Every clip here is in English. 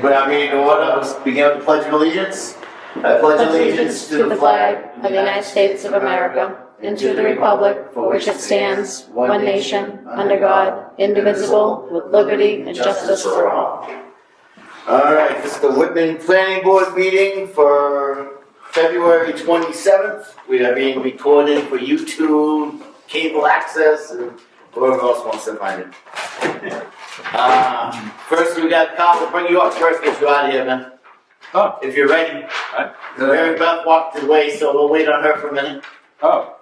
put our meeting to order. Let's begin with the Pledge of Allegiance. I pledge allegiance to the flag of the United States of America and to the republic for which it stands, one nation, under God, indivisible, with liberty and justice for all. All right, this is the Whitman Planning Board meeting for February 27th. We are being recorded for YouTube, cable access, and whoever else wants to find it. First, we got Carl. We'll bring you up first, get you out of here, man. Oh. If you're ready. Right. Mary Beth walked away, so we'll wait on her for a minute. Oh.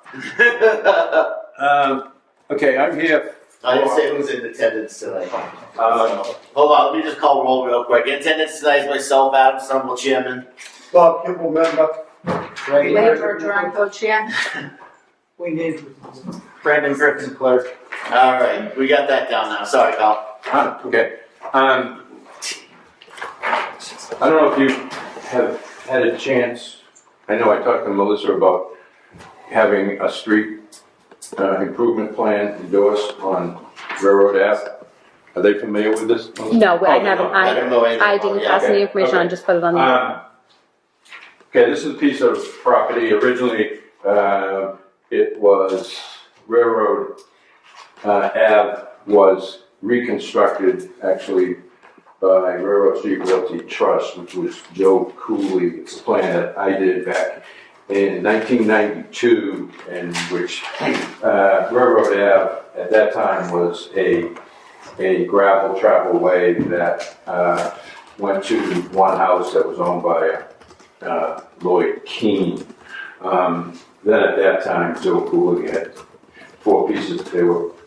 Okay, I'm here. I didn't say who's in attendance tonight. Uh, Hold on, let me just call roll real quick. In attendance tonight is myself, Adam Stumble, Chairman. Bob Kimball, member. Labor Durham co-chair. We need Brandon Griffin, clerk. All right, we got that down now. Sorry, Carl. Okay. I don't know if you have had a chance. I know I talked to Melissa about having a street improvement plan endorsed on Railroad Ave. Are they familiar with this? No, I Oh, haven't. I don't know anything I about didn't it. pass Okay, any information on, okay. just put it on the. Okay, this is a piece of property. Originally, it was Railroad Ave was reconstructed actually by Railroad Street Realty Trust, which was Joe Cooley. It's a plan that I did back in 1992, in which Railroad Ave at that time was a gravel travel way that went to one house that was owned by Lloyd Keene. Then at that time, Joe Cooley had 4 pieces.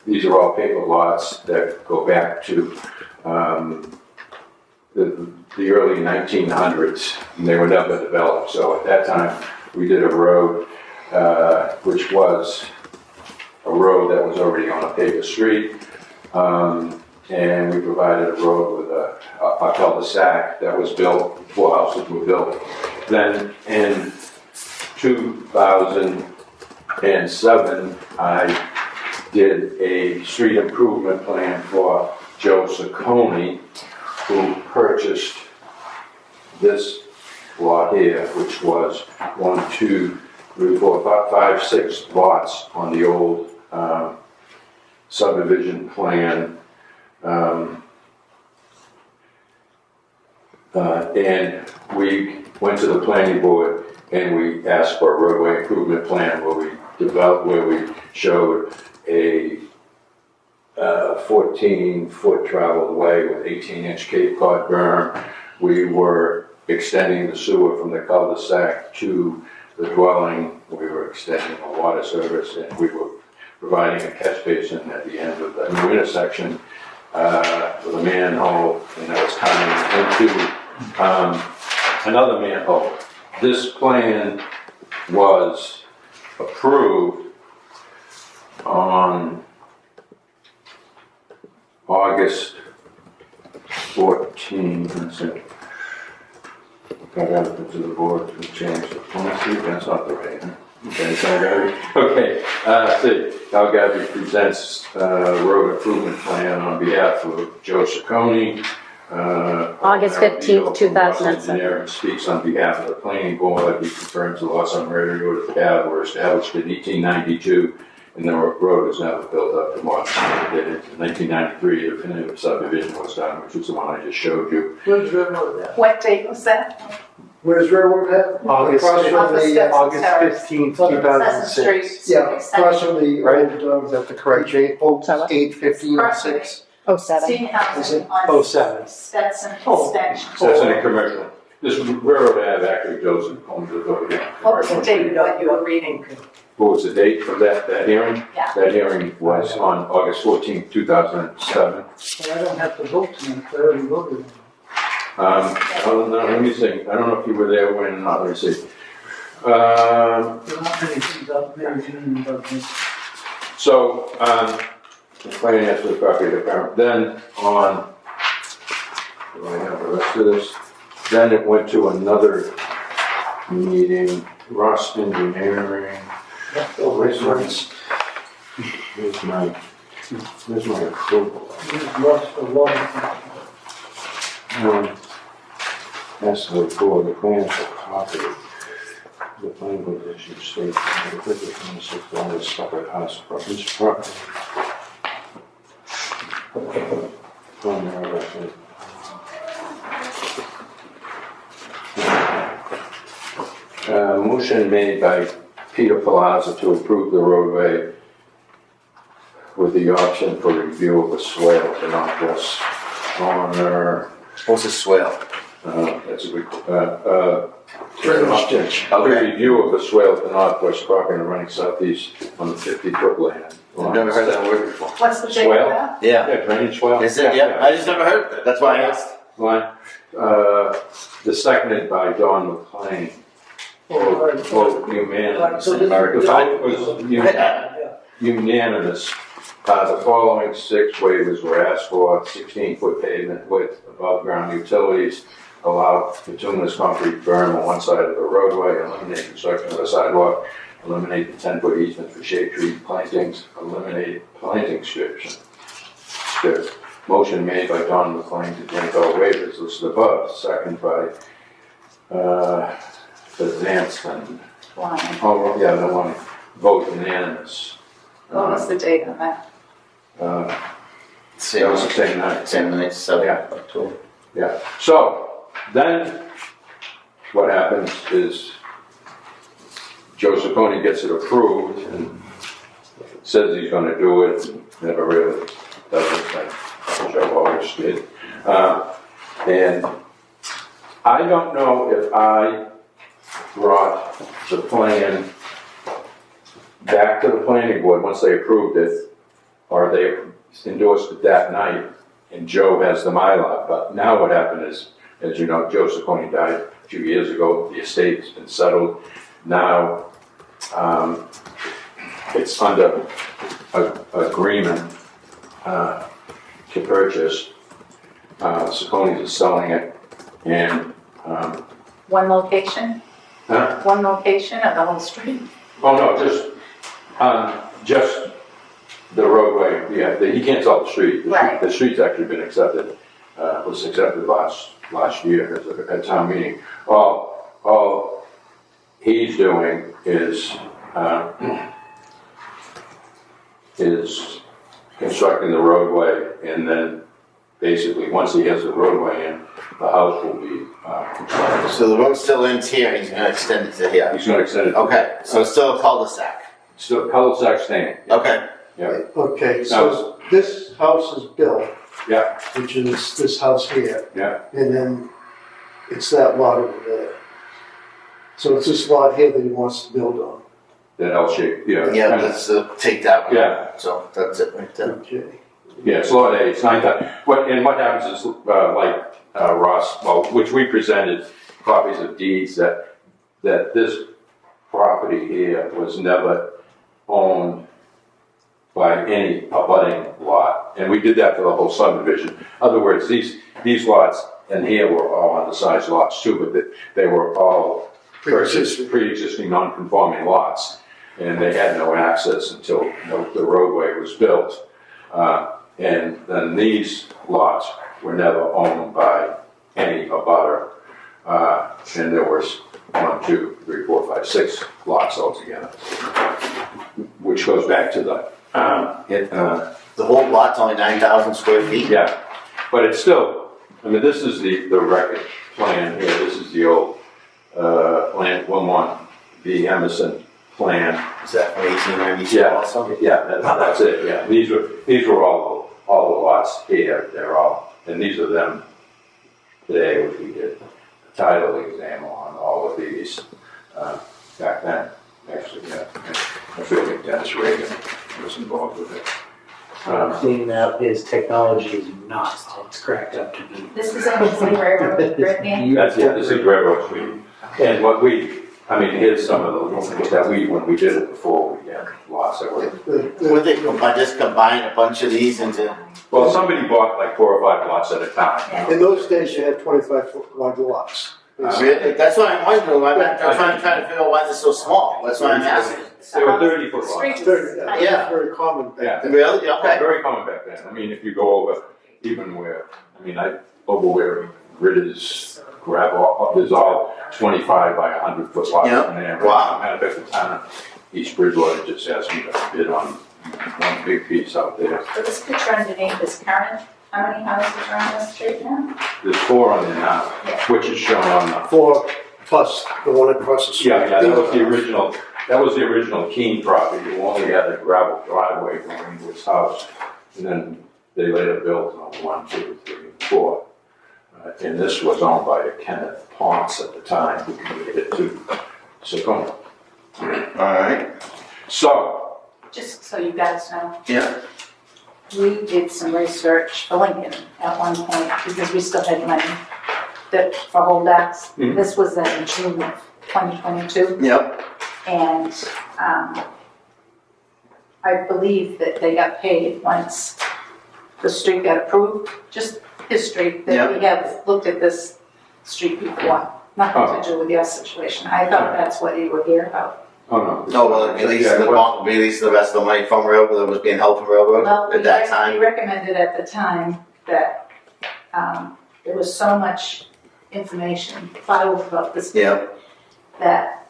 These are all paper lots that go back to the early 1900s, and they were never developed. So at that time, we did a road, which was a road that was already on a paper street, and we provided a road with a cul-de-sac that was built. 4 houses were built. Then in 2007, I did a street improvement plan for Joe Saccone, who purchased this lot here, which was 1, 2, 3, 4, 5, 6 lots on the old subdivision plan. And we went to the planning board and we asked for a roadway improvement plan where we showed a 14-foot traveled way with 18-inch Cape Cod berm. We were extending the sewer from the cul-de-sac to the dwelling. We were extending a water service, and we were providing a catch basin at the end of the new intersection with a manhole, and that was coming into another manhole. This plan was approved on August 14, let's see. I got it to the board to change the plan. That's not the right one. Okay, so see, Al Gabby presents road improvement plan on behalf of Joe Saccone. August 15th, 2007. Engineer speaks on behalf of the planning board. He confirms the lots on Railroad Ave were established in 1892. And the road is never built up to more than it did. In 1993, a definitive subdivision was done, which was the one I just showed you. Where's Railroad at? What date was that? Where's Railroad at? August Across from the, August 15th, Pleasant 2006. yeah, across from the Right? old, Is that the correct date? 8/15/06. Oh, 7. Senior housing on 07. Stetson extension. So that's in a commercial. This Railroad Ave actually goes and owns the road. What was the date that you were reading? What was the date for that hearing? Yeah. That hearing was on August 14th, 2007. Well, I don't have to vote tonight, I already voted. Let me see. I don't know if you were there when or not. Let me see. There aren't many things out there about this. So, the finance for the property department. Then on, do I have the rest of this? Then it went to another meeting, Ross Engineering. Where's my approval? Lost for water. That's the for the plan for property. The planning board issued state, the quickly $26 separate house for each property. Motion made by Peter Palazzo to approve the roadway with the option for review of a swale at the northwest corner. What's a swale? That's a good, Drainage ditch. Okay. review of the swale at the northwest property and running southeast on the 50-foot land. I've never heard that word before. What's the date Swale? of that? Yeah. Yeah, drainage swale. Is it? Yeah. I just never heard that. That's why I asked. Line, the seconded by Don McLean. Vote unanimous. So this- The vote was unanimous. The following 6 waivers were asked for: 16-foot pavement width, above ground utilities, allow bituminous concrete berm on one side of the roadway, eliminate construction of a sidewalk, eliminate the 10-foot easement for shade tree plantings, eliminate planting strips. Motion made by Don McLean to grant all waivers listed above, second by the Zanston. Line. Oh, yeah, the one, vote unanimous. What was the date on that? That was the same night. Same night, so Yeah. October. Yeah, so then what happens is Joe Saccone gets it approved and says he's gonna do it, and never really does it, like Joe always did. And I don't know if I brought the plan back to the planning board once they approved it, or they endorsed it that night, and Joe has the Mylar. But now what happened is, as you know, Joe Saccone died a few years ago. The estate's been settled. Now, it's under agreement to purchase. Saccone is selling it, and One location? huh? One location or the whole street? Oh no, just the roadway. Yeah, he can't sell the street. Right. The street's actually been accepted. Was accepted last year at town meeting. All he's doing is constructing the roadway, and then basically once he has the roadway in, the house will be constructed. So the road still ends here, he's gonna extend it to here. He's going to extend it. Okay, so it's still a cul-de-sac. Still cul-de-sac staying. Okay. Yeah. Okay, so this house is built, Yeah. which is this house here, Yeah. and then it's that lot over there. So it's this lot here that he wants to build on. That L shape. Yeah. Yeah, kinda. let's take that one. Yeah. So that's it right there. Okay. Yeah, it's lot A, it's 9,000. What happens is, like Ross, well, which we presented copies of deeds that this property here was never owned by any abutting lot. And we did that for the whole subdivision. In other words, these lots and here were all undersized lots too, but they were all pre-existing non-conforming lots. And they had no access until the roadway was built. And then these lots were never owned by any abutter. And there was 1, 2, 3, 4, 5, 6 lots altogether. Which goes back to the, The whole lot's only 9,000 square feet? yeah, but it's still, I mean, this is the record plan here. This is the old, land 1-1, the Emerson plan. Is that from 1892 Yeah, also? yeah, that's it, yeah. These were all the lots here, they're all, and these are them today, which we did a title exam on all of these, back then, actually, yeah. I feel like Dennis Reagan was involved with it. Cleaning out his technology is not all it's cracked up to be. This is Emerson Railroad, Brittany. That's, yeah, this is Railroad Street. And here's some of the things that when we did it before, we had lots that were. Would they just combine a bunch of these into? Well, somebody bought like 4 or 5 lots at a time. In those days, you had 25-foot wide lots. Really? That's what I'm wondering. I'm trying to figure out why they're so small. That's why I'm asking. They were 30-foot lots. Street. Yeah. Very common back Yeah. then. Really? Okay. Very common back then. I mean, if you go over even where, over where Ritter's gravel, there's all 25 by 100-foot lots Yeah. in there. Wow. Matter of fact, the town of East Bridgewater just asked me to bid on one big piece out there. So this picture underneath is current, how many houses are on the street now? There's 4 on there now, Yeah. which is shown on the, 4 plus the one across the street. yeah, that was the original, Keene property, who only had a gravel driveway going to his house. And then they later built on 1, 2, 3, and 4. And this was owned by Kenneth Ponce at the time, who converted it to Sakona. Alright, So, Just so you guys know, yeah, we did some research for Lincoln at one point because we still had money for holdbacks. Mhm. This was in June of 2022. yep, And I believe that they got paid once the street got approved. Just history, that we have looked at this street before. Nothing to do with your situation. I thought that's what you were here about. oh no. no, well, release Yeah, the it was- bond, release the rest of the money from railroad that was being held from railroad Well, at that we time. recommended at the time that there was so much information filed about this Yeah, that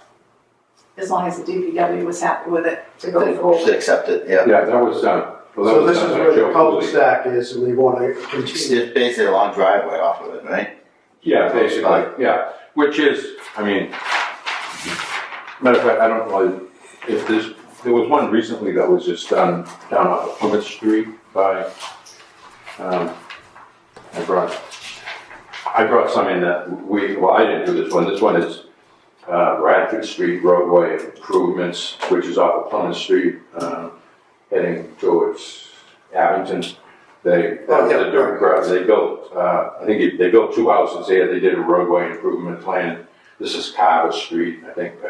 as long as the DPW was happy with it, to go to forward. accept it, yeah. Yeah, that was done. Well, that So was this done is by where the Joe Cooley. cul-de-sac is, and we want to It's continue. just basically a long driveway off of it, right? Yeah, basically, yeah, which is, I mean, matter of fact, I don't know if there was one recently that was just done down off of Plymouth Street by, I brought some in that I didn't do this one is Radford Street roadway improvements, which is off of Plymouth Street, heading towards Abington. They built, I think they built 2 houses there, they did a roadway improvement plan. This is Carver Street, I think, they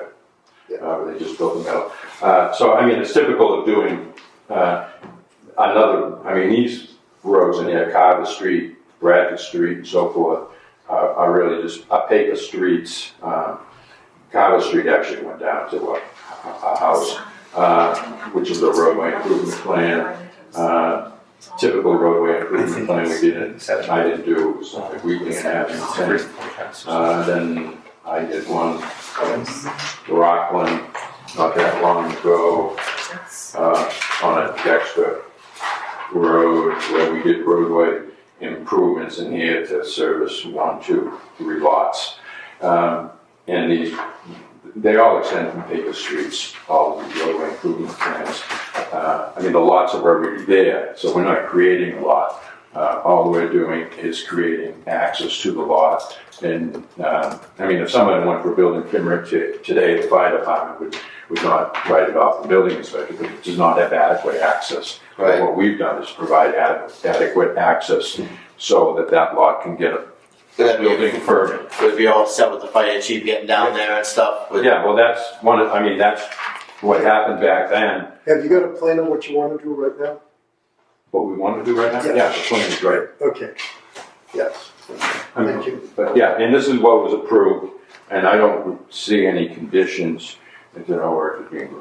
just built them out. So, I mean, it's typical of doing these roads in here, Carver Street, Bradford Street, and so forth, are really just paper streets. Carver Street actually went down to a house, which is a roadway improvement plan. Typical roadway improvement plan we didn't, I didn't do, it was like Whitman and Abington. Then I did one Rockland, not that long ago, on a Dexter Road, where we did roadway improvements in here to service 1, 2, 3 lots. And they all extend from paper streets, all of the roadway improvement plans. The lots are already there, so we're not creating a lot. All we're doing is creating access to the lot. And, if someone went for a building permit today, the fire department would not write it off the building inspector because it does not have adequate access. Right. What we've done is provide adequate access so that lot can get a building permit. Would be all set with the fire chief getting down there and stuff. Yeah, well, that's that's what happened back then. Have you got a plan on what you want to do right now? What we want to do right now? Yes. Yeah, the plan is great. Okay, yes. Thank you. But yeah, and this is what was approved, and I don't see any conditions that where it's being.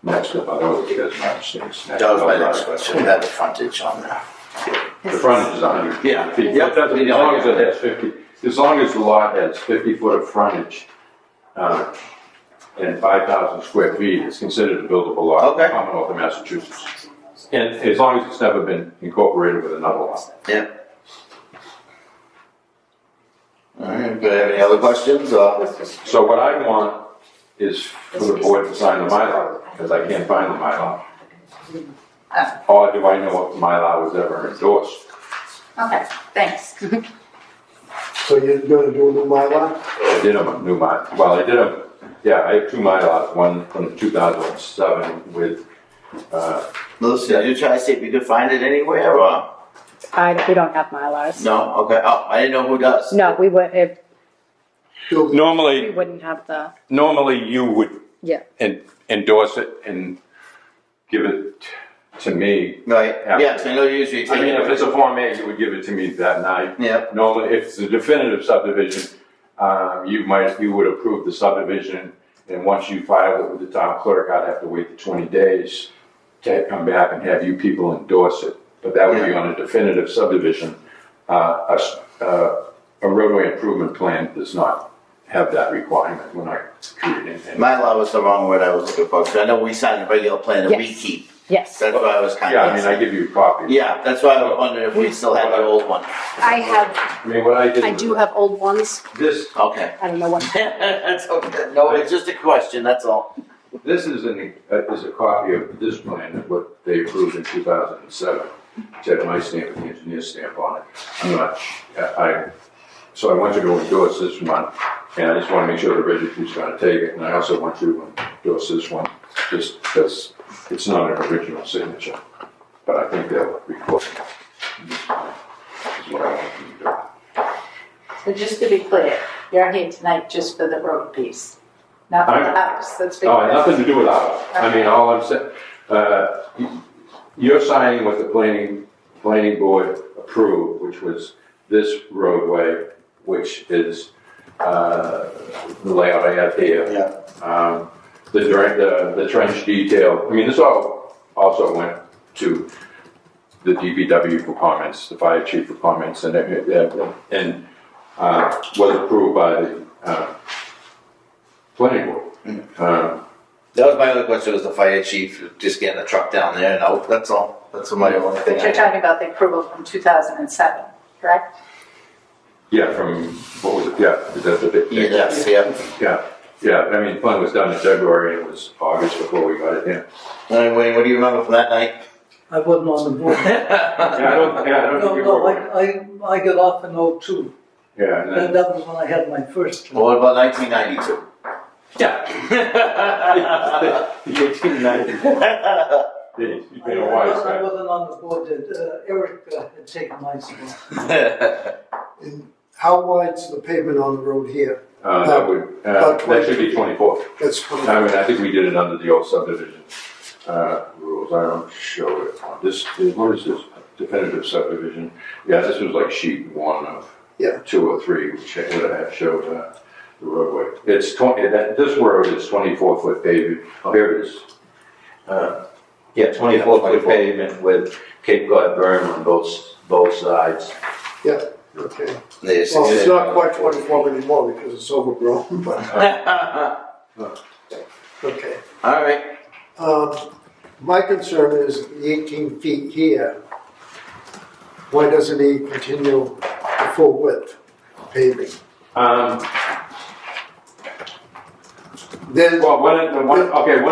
Next up, I know you guys might understand. That was my next question, we had the frontage on there. The frontage is 100 Yeah. feet. Yep. As long as it has 50, as long as the lot has 50 foot of frontage, and 5,000 square feet, it's considered a buildable lot in the Okay. Commonwealth of Massachusetts. And as long as it's never been incorporated with another lot. Yeah. Alright, do you have any other questions, or? So what I want is for the board to sign the Mylar, because I can't find the Mylar. Or do I know if the Mylar was ever endorsed? Okay, thanks. So you're going to do a new Mylar? I did a new Mylar, well, I have 2 Mylars, one from 2007 with, Melissa, did you try to see if you could find it anywhere, or? We don't have Mylars. No, okay, oh, I didn't know who does. No, we Building. normally, wouldn't have the, you would yeah. endorse it and give it to me. Right, Yeah. yes, I know you usually take If it. it's a Form A, you would give it to me that night. Yeah, Normally, if it's a definitive subdivision, you would approve the subdivision, and once you filed it with the town clerk, I'd have to wait the 20 days to come back and have you people endorse it. But that would be on a definitive subdivision. a roadway improvement plan does not have that requirement when I create it. My law was the wrong word I was looking for, 'cause I know we signed a regular plan that we Yes. keep. Yes. That's why I was kind Yeah, I of. mean, I give you a copy. Yeah, that's why I was wondering if we still had the old one. I have, I mean, what I did. I was do have old ones. This, Okay. I don't know what. That's okay. No, it's just a question, that's all. this is is a copy of this plan, what they approved in 2007. Which had my stamp and the engineer's stamp on it. I'm not, so I want you to endorse this one, and I just want to make sure the registry's gonna take it, and I also want you to endorse this one, just because it's not an original signature, but I think they'll record it. This one is what I want you to do. So just to be clear, you're here tonight just for the road piece, not for the house, that's big. Oh, it has nothing to do with ours. I mean, all I'm saying, you're signing what the planning board approved, which was this roadway, which is, the layout I have here. Yeah. The trench detail, I mean, this all also went to the DPW for comments, the fire chief for comments, and was approved by the, planning board. That was my other question, was the fire chief, just getting the truck down there, no, that's all. That's my only thing. But you're talking about the approval from 2007, correct? Yeah, from, what was it, yeah, that's a bit. Yes, yeah. Yeah, I mean, the plan was done in February, and it was August before we got it in. Wayne, what do you remember from that night? I wasn't on the board. I don't think you No, were. I got off in '02. Yeah, and then, That was when I had my first job. Well, what about 1992? yeah. The 1890. You've been a wise I guy. wasn't on the board that Eric had taken my spot. And how wide's the pavement on the road here? That would, that should be 24. That's I mean, I think we did it under the old subdivision, rules. I don't show it on this, what is this? Definitive subdivision. Yeah, this was like sheet 1 of Yeah. 2 or 3, which would have showed, the roadway. It's 20, this road is 24-foot pavement. Oh, here it is. Yeah, 24-foot pavement with Cape Cod berm on both sides. Yeah, okay. There's- Well, it's not quite 24 anymore because it's overgrown, but, okay. All right. My concern is the 18 feet here. Why doesn't he continue the full width paving? Then, Well, one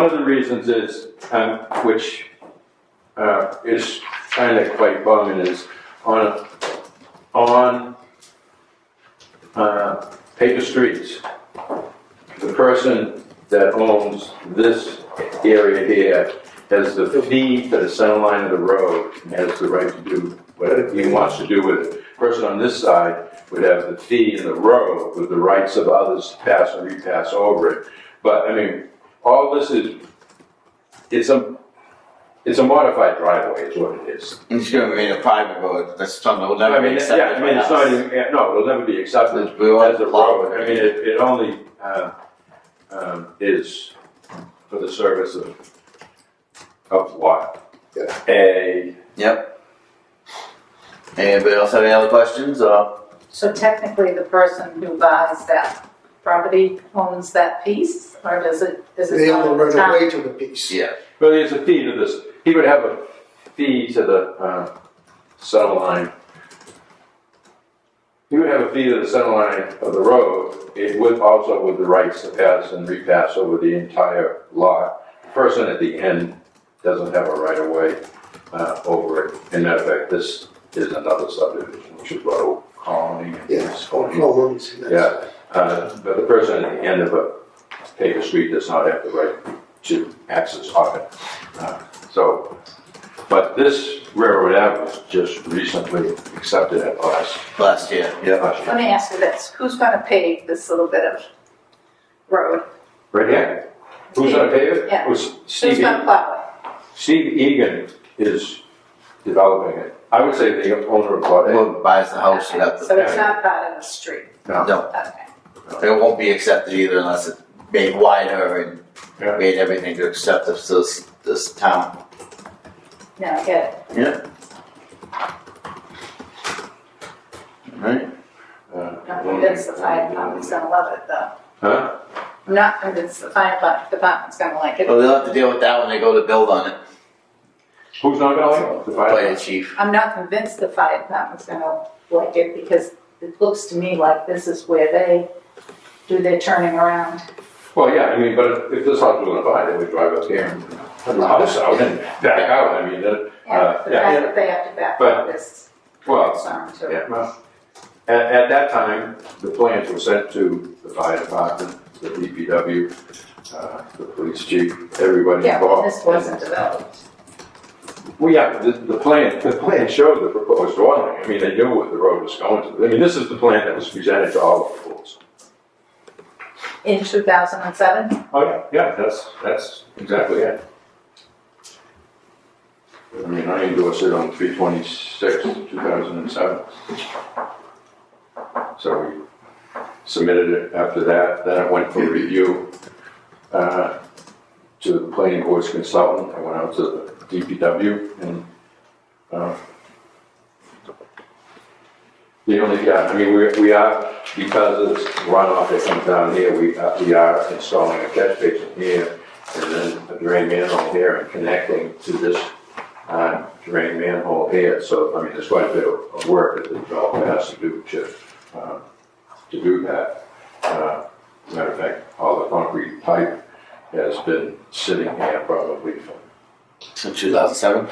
of the reasons is, which is kind of quite bumming, is on paper streets, the person that owns this area here has the fee to the center line of the road and has the right to do whatever he wants to do with it. Person on this side would have the fee in the road with the rights of others to pass and repass over it. But, I mean, all this is, it's a modified driveway is what it is. It's gonna remain a private road, that's something that will never I be mean, accepted. yeah, I mean, it's not even, no, it'll never be accepted We want as a road. I mean, it only, is for the service of what? Yeah. A, Yep. Anybody else have any other questions, or? So technically, the person who buys that property owns that piece, or is it they not own the the town? right away to the piece. Yeah. well, there's a fee to this, he would have a fee to the, center line. He would have a fee to the center line of the road, it would also with the rights to pass and repass over the entire lot. The person at the end doesn't have a right of way, over it. In that effect, this is another subdivision, which is Road Colony. Yes, all columns. Yeah, but the person at the end of a paper street does not have the right to access of it. So, but this Railroad Ave was just recently accepted at Last year, yeah. last year. Let me ask you this, who's gonna pave this little bit of road? Right here. Who's gonna pay it? Yeah. It was Who's Steve, gonna plow Steve Egan is developing it. I would say the owner of Lot A. Whoever buys the it? house, you have So to, it's not part of the street, No. no, okay. it won't be accepted either unless it's made wider and Yeah. made everything to accept this town. Yeah, I get it. Yeah. Right. I'm convinced the fire department's gonna love it though. Huh? I'm not convinced the fire department's gonna like it. Well, they'll have to deal with that when they go to build on it. Who's not gonna like it? The fire? Fire chief. I'm not convinced the fire department's gonna like it because it looks to me like this is where they do their turning around. Well, yeah, I mean, but if this house was on fire, they would drive up here and put the house out and back out, I mean, The yeah. fact that they have to back But- up is Well, concern too. yeah, well, at that time, the plans were sent to the fire department, the DPW, the police chief, everybody Yeah, but involved. this wasn't developed. Well, yeah, the plan showed the proposed oiling, I mean, they knew what the road was going to, I mean, this is the plan that was presented to all of the schools. In 2007? Oh, yeah, that's exactly it. I mean, I endorsed it on 3/26, 2007. So we submitted it after that, then it went for review to the planning board's consultant, I went out to the DPW and the only, yeah, I mean, we are, because of this runoff that comes down here, we are installing a catch basin here and then a drain manhole here and connecting to this drain manhole here. So, I mean, there's quite a bit of work that the developer has to do to do that. Matter of fact, all the concrete pipe has been sitting here probably for Since 2007.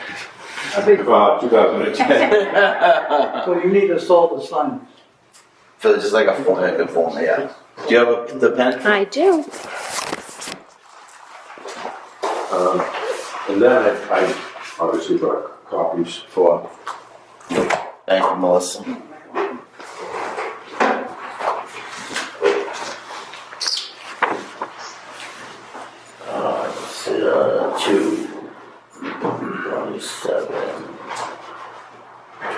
2010. So you need a solid sign. So just like a form, yeah. Do you have the pen? I do. And then I obviously brought copies for, Thank you, Melissa. Let's see, 2/27,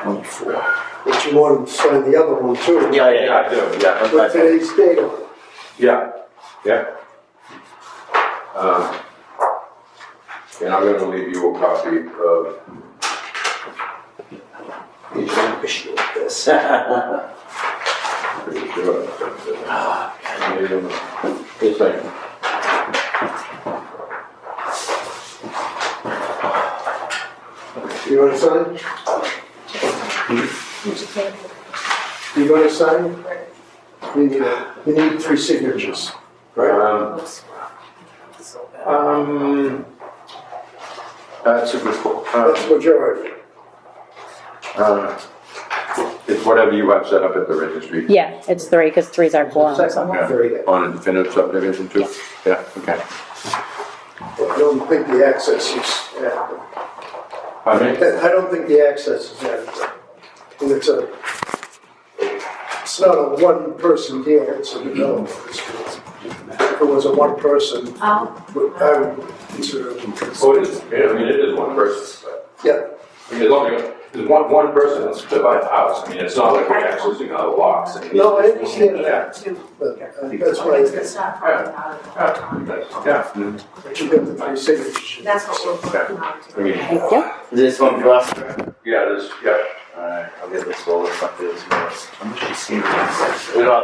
24. But you want to sign the other one too. Yeah, I do, yeah. With today's date on it. Yeah. And I'm gonna leave you a copy of, You should appreciate this. pretty sure. This thing. You want to sign? You want to sign? You need 3 signatures. That's a good call. That's majority. It's whatever you have set up at the registry. Yeah, it's 3, because 3's our quorum, so. Yeah. Very. On a definitive subdivision too? Yeah, okay. I don't think the access is adequate. I mean, I don't think the access is adequate. And it's not a one-person deal, it's a developer. If it was a one-person, I would consider it. oh, it is, yeah, I mean, it is one person, but, Yeah, I mean, as long as there's one person that's divided the house, I mean, it's not like we're accessing other lots. no, I understand that, but that's why Yeah. you get the 3 signatures. That's what we're working on. I mean, Thank you. This one for us? yeah, there's, yeah. Alright, I'll get this roll of stuff. We don't have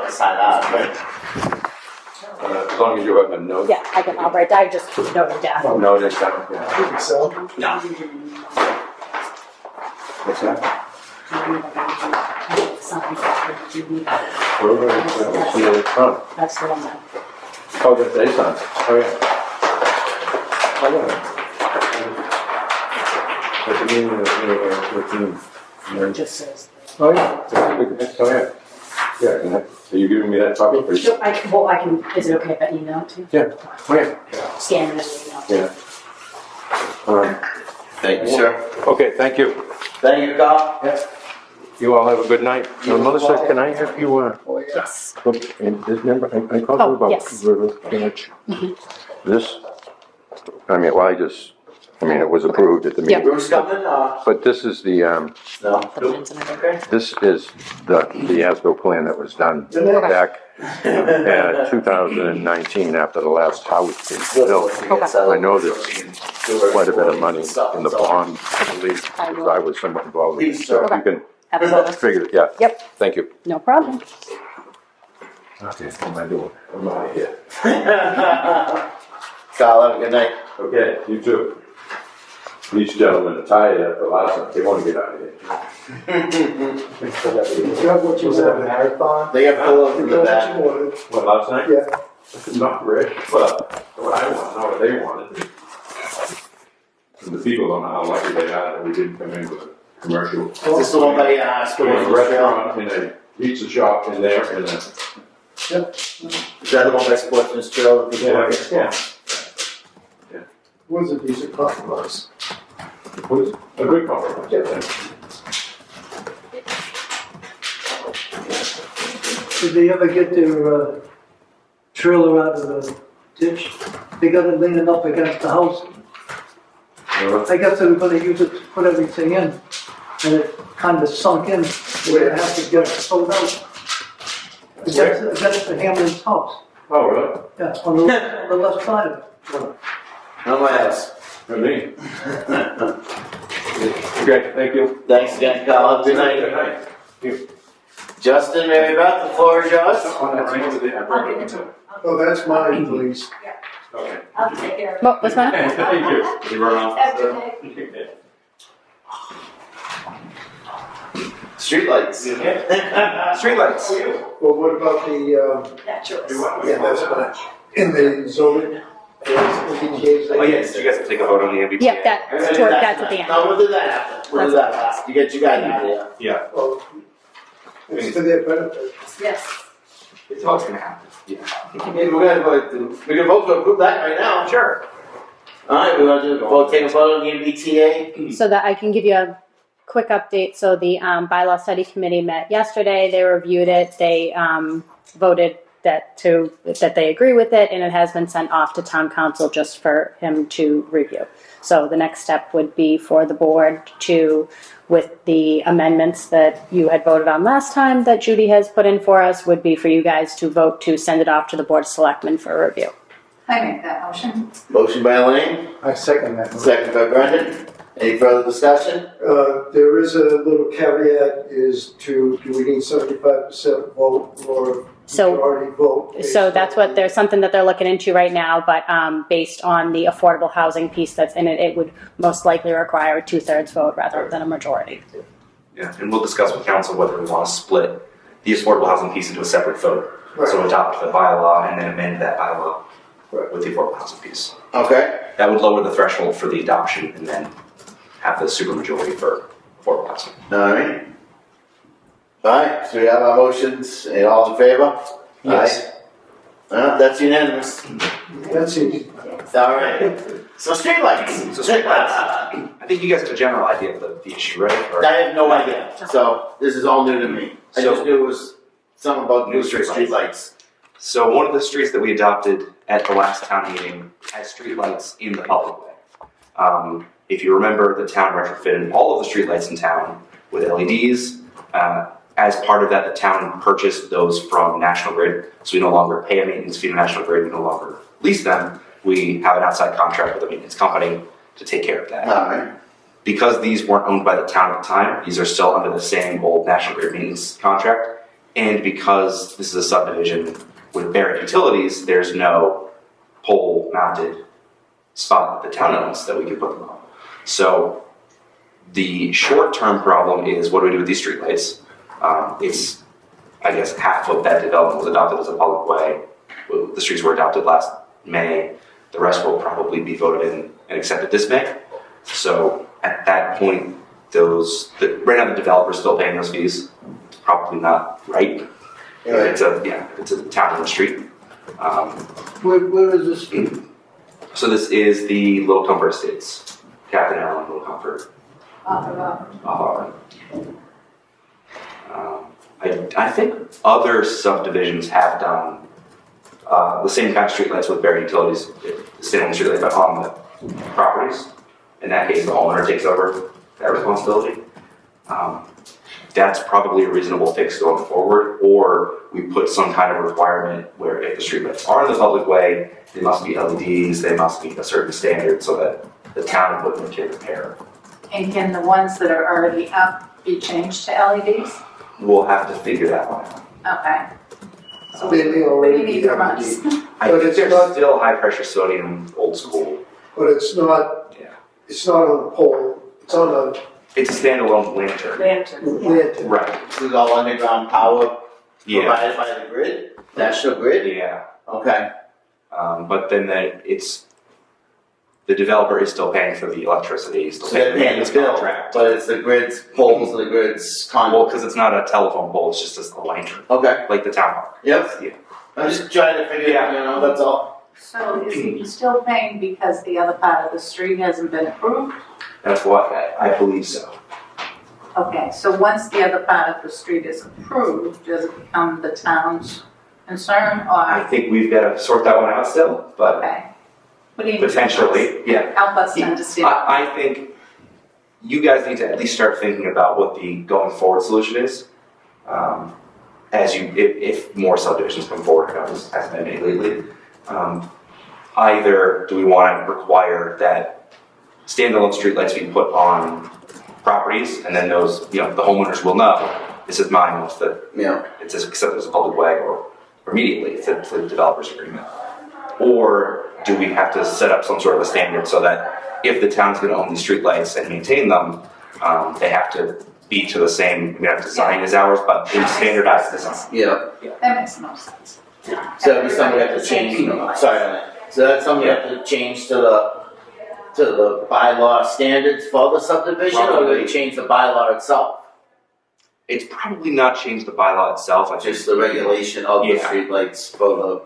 to sign that, right? As long as you have a note. Yeah, I'll write, I just note it down. No, that's not, yeah. So, No. What's that? That's the one that. Oh, that's the sign. Oh, yeah. Oh, yeah. What's the meaning of the Just says. Oh, yeah. Oh, yeah. Yeah, can I, are you giving me that copy? Or- So I can, is it okay if I email it to you? Yeah. Oh, yeah. Scan it and email it. Yeah. Thank you, sir. Okay, thank you. Thank you, Carl. You all have a good night. Melissa, can I have you, Yes. look, and this number, I called Oh, you about yes. River Village. This, I mean, well, it was approved at the meeting. Bruce coming, But this is the, no? Okay. this is the as-built plan that was done back in 2019 after the last house was built. I know there's quite a bit of money in the bond, I believe, because I was somewhat involved with it. So if you can Have a good one. Figured, yeah. Yep. Thank you. No problem. Okay, what am I doing? I'm out of here. Kyle, have a good night. Okay, you too. These gentlemen are tired after last night, they wanna get out of here. Is that what you Was it a wanted? marathon? They got pillows in Is the that back. what you wanted? What, last night? Yeah. Not really, but what I want, not what they wanted. And the people don't know how lucky they are that we didn't come in with a commercial. Is this the one by, There was a Sportsman's Trail? restaurant and a pizza shop in there and a. Is that the one by Sportsman's Trail? Yeah. Was a decent compromise. It was a good compromise. Did they ever get their trailer out of the ditch? They got it leaning up against the house. I guess they were gonna use it to put everything in, and it kind of sunk in, where they have to get it pulled out. Against the Hamlin's house, Oh, really? yeah, on the left side of it. Not my house. For me. Okay, thank you. Thanks again, Kyle. Have a good night. Good night. Justin, Mary Beth, the floor is yours. Oh, that's mine, please. Okay. I'll take care of it. What was that? Thank you. You run off. Streetlights. Streetlights. Well, what about the, That's yours. yeah, that's fine. In the zoning? Oh, yes, you guys have to take a vote on the MBTA. Yep, that's at the end. No, we'll do that after. We'll do that last. You get you guys out of here. Yeah, Well, it's to their benefit. Yes. it's always gonna happen. Yeah. Okay, we can vote to approve that right now. Sure. Alright, we're gonna do, take a vote on the MBTA. So that I can give you a quick update. So the bylaw study committee met yesterday. They reviewed it. They voted that they agree with it, and it has been sent off to town council just for him to review. So the next step would be for the board to, with the amendments that you had voted on last time that Judy has put in for us, would be for you guys to vote to send it off to the board of selectmen for review. I make that motion. Motion by Elaine, I second that. second by Brendan. Any further discussion? There is a little caveat is do we need 75% vote or So- majority vote? So that's what, there's something that they're looking into right now, but based on the affordable housing piece that's in it, it would most likely require a 2/3 vote rather than a majority. Yeah, and we'll discuss with council whether we want to split the affordable housing piece into a separate vote. So adopt the bylaw and then amend that bylaw with the affordable housing piece. Okay, That would lower the threshold for the adoption and then have the supermajority for affordable housing. alright. Alright, so we have our motions, and all in favor? Yes. Aye. That's unanimous. That's easy. Alright, so streetlights. So streetlights. I think you guys have a general idea of the issue, right? Or- I have no idea, so this is all new to me. I just knew it was something about new streetlights. So one of the streets that we adopted at the last town meeting has streetlights in the public way. If you remember, the town retrofitted all of the streetlights in town with LEDs. As part of that, the town purchased those from National Grid, so we no longer pay a maintenance fee to National Grid, we no longer lease them. We have an outside contract with a maintenance company to take care of that. Alright, Because these weren't owned by the town at the time, these are still under the same old National Grid maintenance contract. And because this is a subdivision with buried utilities, there's no pole-mounted spot that the town owns that we can put them on. So the short-term problem is, what do we do with these streetlights? It's, I guess, half of that development was adopted as a public way. The streets were adopted last May. The rest will probably be voted in and accepted this May. So at that point, right now the developer's still paying those fees. It's probably not right. If it's a town-owned street. Where is this street? So this is the Little Comfort Estates, Captain Allen, Little Comfort. I think other subdivisions have done the same kind of streetlights with buried utilities, the same streetlight, but on the properties. In that case, the homeowner takes over that responsibility. That's probably a reasonable fix going forward, or we put some kind of requirement where if the streetlights are in the public way, they must be LEDs, they must meet a certain standard so that the town equipment can repair. And can the ones that are already up be changed to LEDs? We'll have to figure that one out. Okay. So They may what do you already need be from us? I But think it's there's not- still high pressure sodium, old school. But it's not, Yeah. it's not on a pole, it's on It's a standalone lantern. a Lantern. lantern. Right. This is all underground power Yeah. provided by the grid, national grid? Yeah. Okay. But then the developer is still paying for the electricity, he's still So they're paying paying his the bill, contract. but it's the grid's poles, the grid's Well, conduit. because it's not a telephone pole, it's just a lantern, Okay, like the town hall. yep. Yeah. I'm just trying to figure, Yeah. you know, that's all. So is he still paying because the other part of the street hasn't been approved? That's what I believe so. Okay, so once the other part of the street is approved, does it become the town's concern I or, think we've got to sort that one out still, but okay? What do you need? potentially, yeah. Help us to understand. I think you guys need to at least start thinking about what the going forward solution is. If more subdivisions come forward, as has been made lately. Either do we want to require that standalone streetlights be put on properties, and then those, the homeowners will know, this is mine, once Yeah. it's accepted as a public way, or immediately, it's a developer's agreement. Or do we have to set up some sort of a standard so that if the town's gonna own these streetlights and maintain them, they have to be to the same, design as ours, but in standardized design. Yeah. That makes no sense. So that'd be something we have to change, sorry on that. So that's something we have to change to the bylaw standards for the subdivision, or do Probably. we change the bylaw itself? It's probably not changed the bylaw itself, I Just just, the regulation of the Yeah. streetlights for the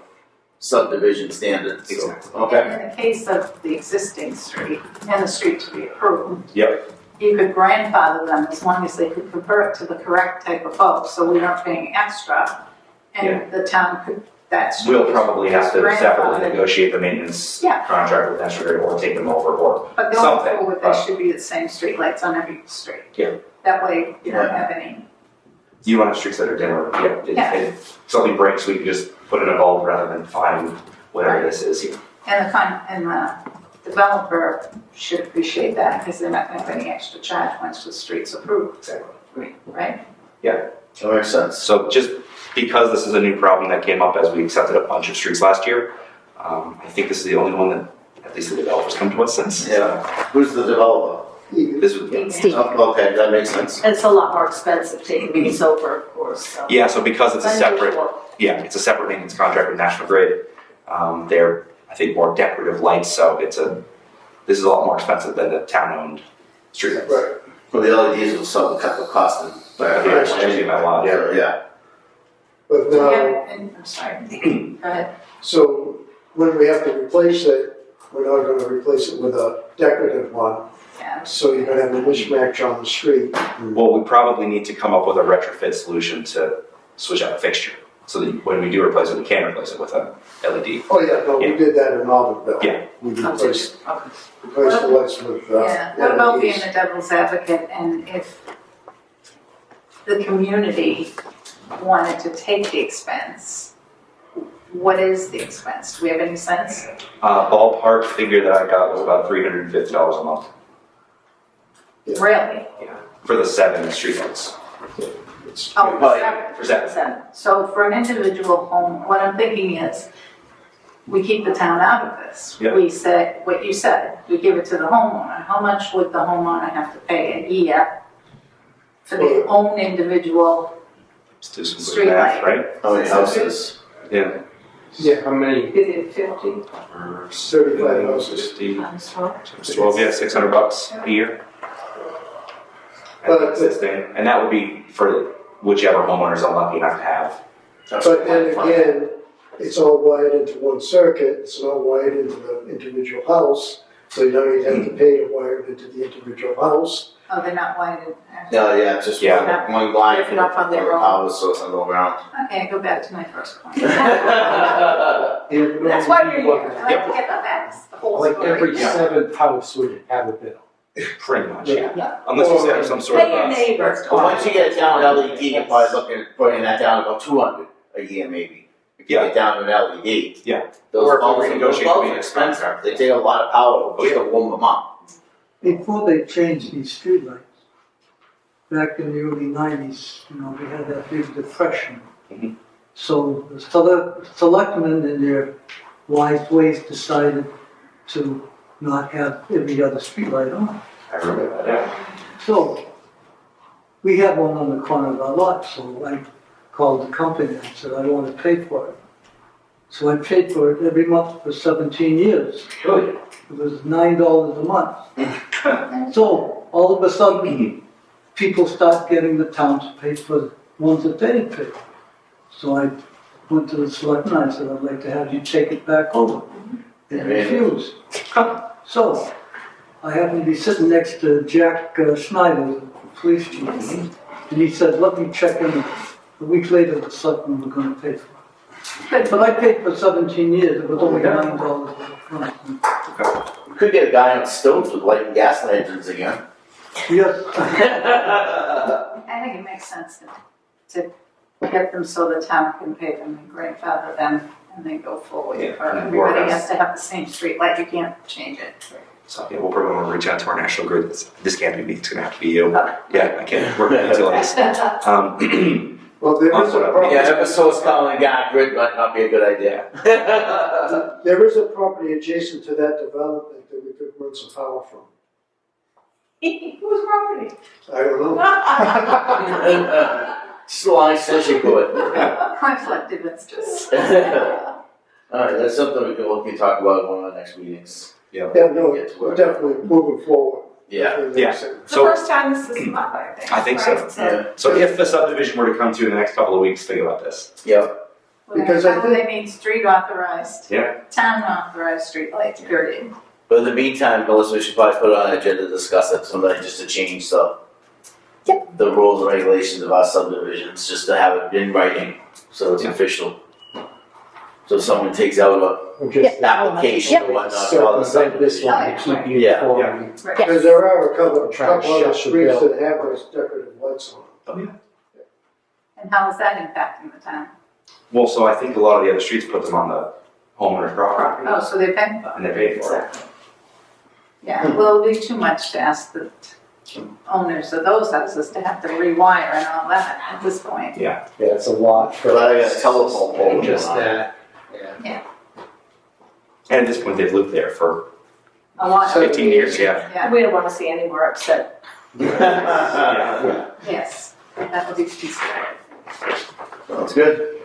subdivision standards. So, Exactly. Okay. In the case of the existing street and the street to be approved, yep, you could grandfather them as long as they could convert to the correct type of bulb, so we're not paying extra. And the town could, that street. we'll probably have to separately grandfathered. negotiate the maintenance Yeah. contract with National Grid, or take them over, or But going something, forward, there but- should be the same streetlights on every street. Yeah. That way you don't have any, you want to have streets that are dimmer, Yeah. if something breaks, we can just put in a bulb rather than find whatever this is. and the developer should appreciate that, because they're not gonna have any extra charge once the street's approved, Exactly. right? That makes sense. So just because this is a new problem that came up as we accepted a bunch of streets last year, I think this is the only one that at least the developers come to us since. Yeah. Who's the developer? This was, Steve. Oh, okay, that makes sense. It's a lot more expensive taking these over, of course, so. yeah, so because it's a separate, Unusual. it's a separate maintenance contract with National Grid, they're, I think, more decorative lights, so this is a lot more expensive than the town-owned streetlights. Right. Well, the LEDs will sell cut the cost in. Yeah, it's changing by law. Yeah. But So, now, yeah, and, I'm sorry, go ahead. so when we have to replace it, we're not gonna replace it with a decorative one. Yeah. So you're gonna have a mismatch on the street. Well, we probably need to come up with a retrofit solution to switch out a fixture, so that when we do replace it, we can replace it with a LED. Oh, yeah, no, we Yeah. did that in Auburndale. Yeah. We replaced Okay. the lights with, Yeah, what about being LEDs. the devil's advocate, and if the community wanted to take the expense, what is the expense? Do we have any sense? Ballpark figure that I got was about $350 a month Really? for the 7 streetlights. It's- Oh, Probably seven. For 7. Seven. So for an individual home, what I'm thinking is, we keep the town out of this. Yeah. We say, what you said, we give it to the homeowner. How much would the homeowner have to pay a year for their own individual? Let's do some Street quick math, light. right? How many houses? Yeah. Yeah, how many? Is it 50 35 houses. 50, times 12? times 12, yeah, $600 a year. But- And that would be for whichever homeowner's unlucky enough to have. But then again, it's all wired into one circuit, it's not wired into the individual house, so you don't even have to pay to wire it into the individual house. Oh, they're not wired. No, yeah, it's just Yeah. one line If not on their own. house, so it's on the ground. Okay, go back to my first point. That's why we're here. I like to get the facts, the whole Like story. every seventh house would have a bill. Pretty much, Yeah. Unless you set up some sort of. Pay your neighbors. But once you get down to LED, you're probably looking at putting that down to about 200 a year maybe. If you Yeah. get down to an LED. Yeah. Those Or if we bulbs, those renegotiate bulbs the are maintenance expensive, contract. they take a lot of power just to warm them up. Before they changed these streetlights, back in the early 90s, we had that big depression. Mhm. So the selectmen in their wise ways decided to not have every other streetlight on. I remember that, yeah. So we had one on the corner of our lot, so I called the company and said, I want to pay for it. So I paid for it every month for 17 years. Really? It was $9 a month. So all of a sudden, people start getting the town to pay for the ones that they didn't pay. So I went to the selectmen and I said, I'd like to have you take it back over. They refused. So I happened to be sitting next to Jack Schneider, the police chief, and he said, let me check in. A week later, the selectmen were going to pay for it. But I paid for 17 years. It was only $9 a month. We could get a guy on stilts with lighting gas lanterns again. Yes. I think it makes sense to get them so the town can pay them and grandfather them and then go forward. Yeah, Or and everybody more or has to have the same street light, you can't change it. So yeah, we'll probably reach out to our national grid. This can't be me. It's gonna have to be you. Yeah, I can't work with utilities. Well, there is a property. Yeah, Eversource calling God grid might not be a good idea. There is a property adjacent to that development that we could run some power from. Whose property? I don't know. Just the line says you could. Conflict of interest. Alright, that's something we can talk about in one of the next meetings. Yeah, no, Get to we're work. definitely moving forward. Yeah. Yeah. It's the So first time this has come up, I think. I think so. right? Yeah, so if the subdivision were to come to in the next couple of weeks, think about this. yeah. Because I Well, think- they mean street authorized. Yeah. Town authorized street lights, period. But in the meantime, Melissa, we should probably put it on an agenda to discuss it, somebody just to change the rules and regulations of our subdivisions, just to have it in writing, so it's Yeah. official. So if someone takes out Just an application or whatnot for all the circumvent this subdivision. one to keep you Yeah. informed. Right. Because there are a couple Trying to other shut the streets bill. that have those decorative lights on them. And how is that impacting the town? Well, so I think a lot of the other streets put them on the homeowner's property, Oh, so they're paying for it? and they pay for it. Yeah, well, it'll be too much to ask the owners of those houses to have to rewire and all that at this point. Yeah, it's a lot for. But I got a telephone pole. Just that. And at this point, they've lived there for A lot. 15 years. Yeah. Yeah, We don't want to see any more upset. Yeah. yes, that would be considered. Sounds good.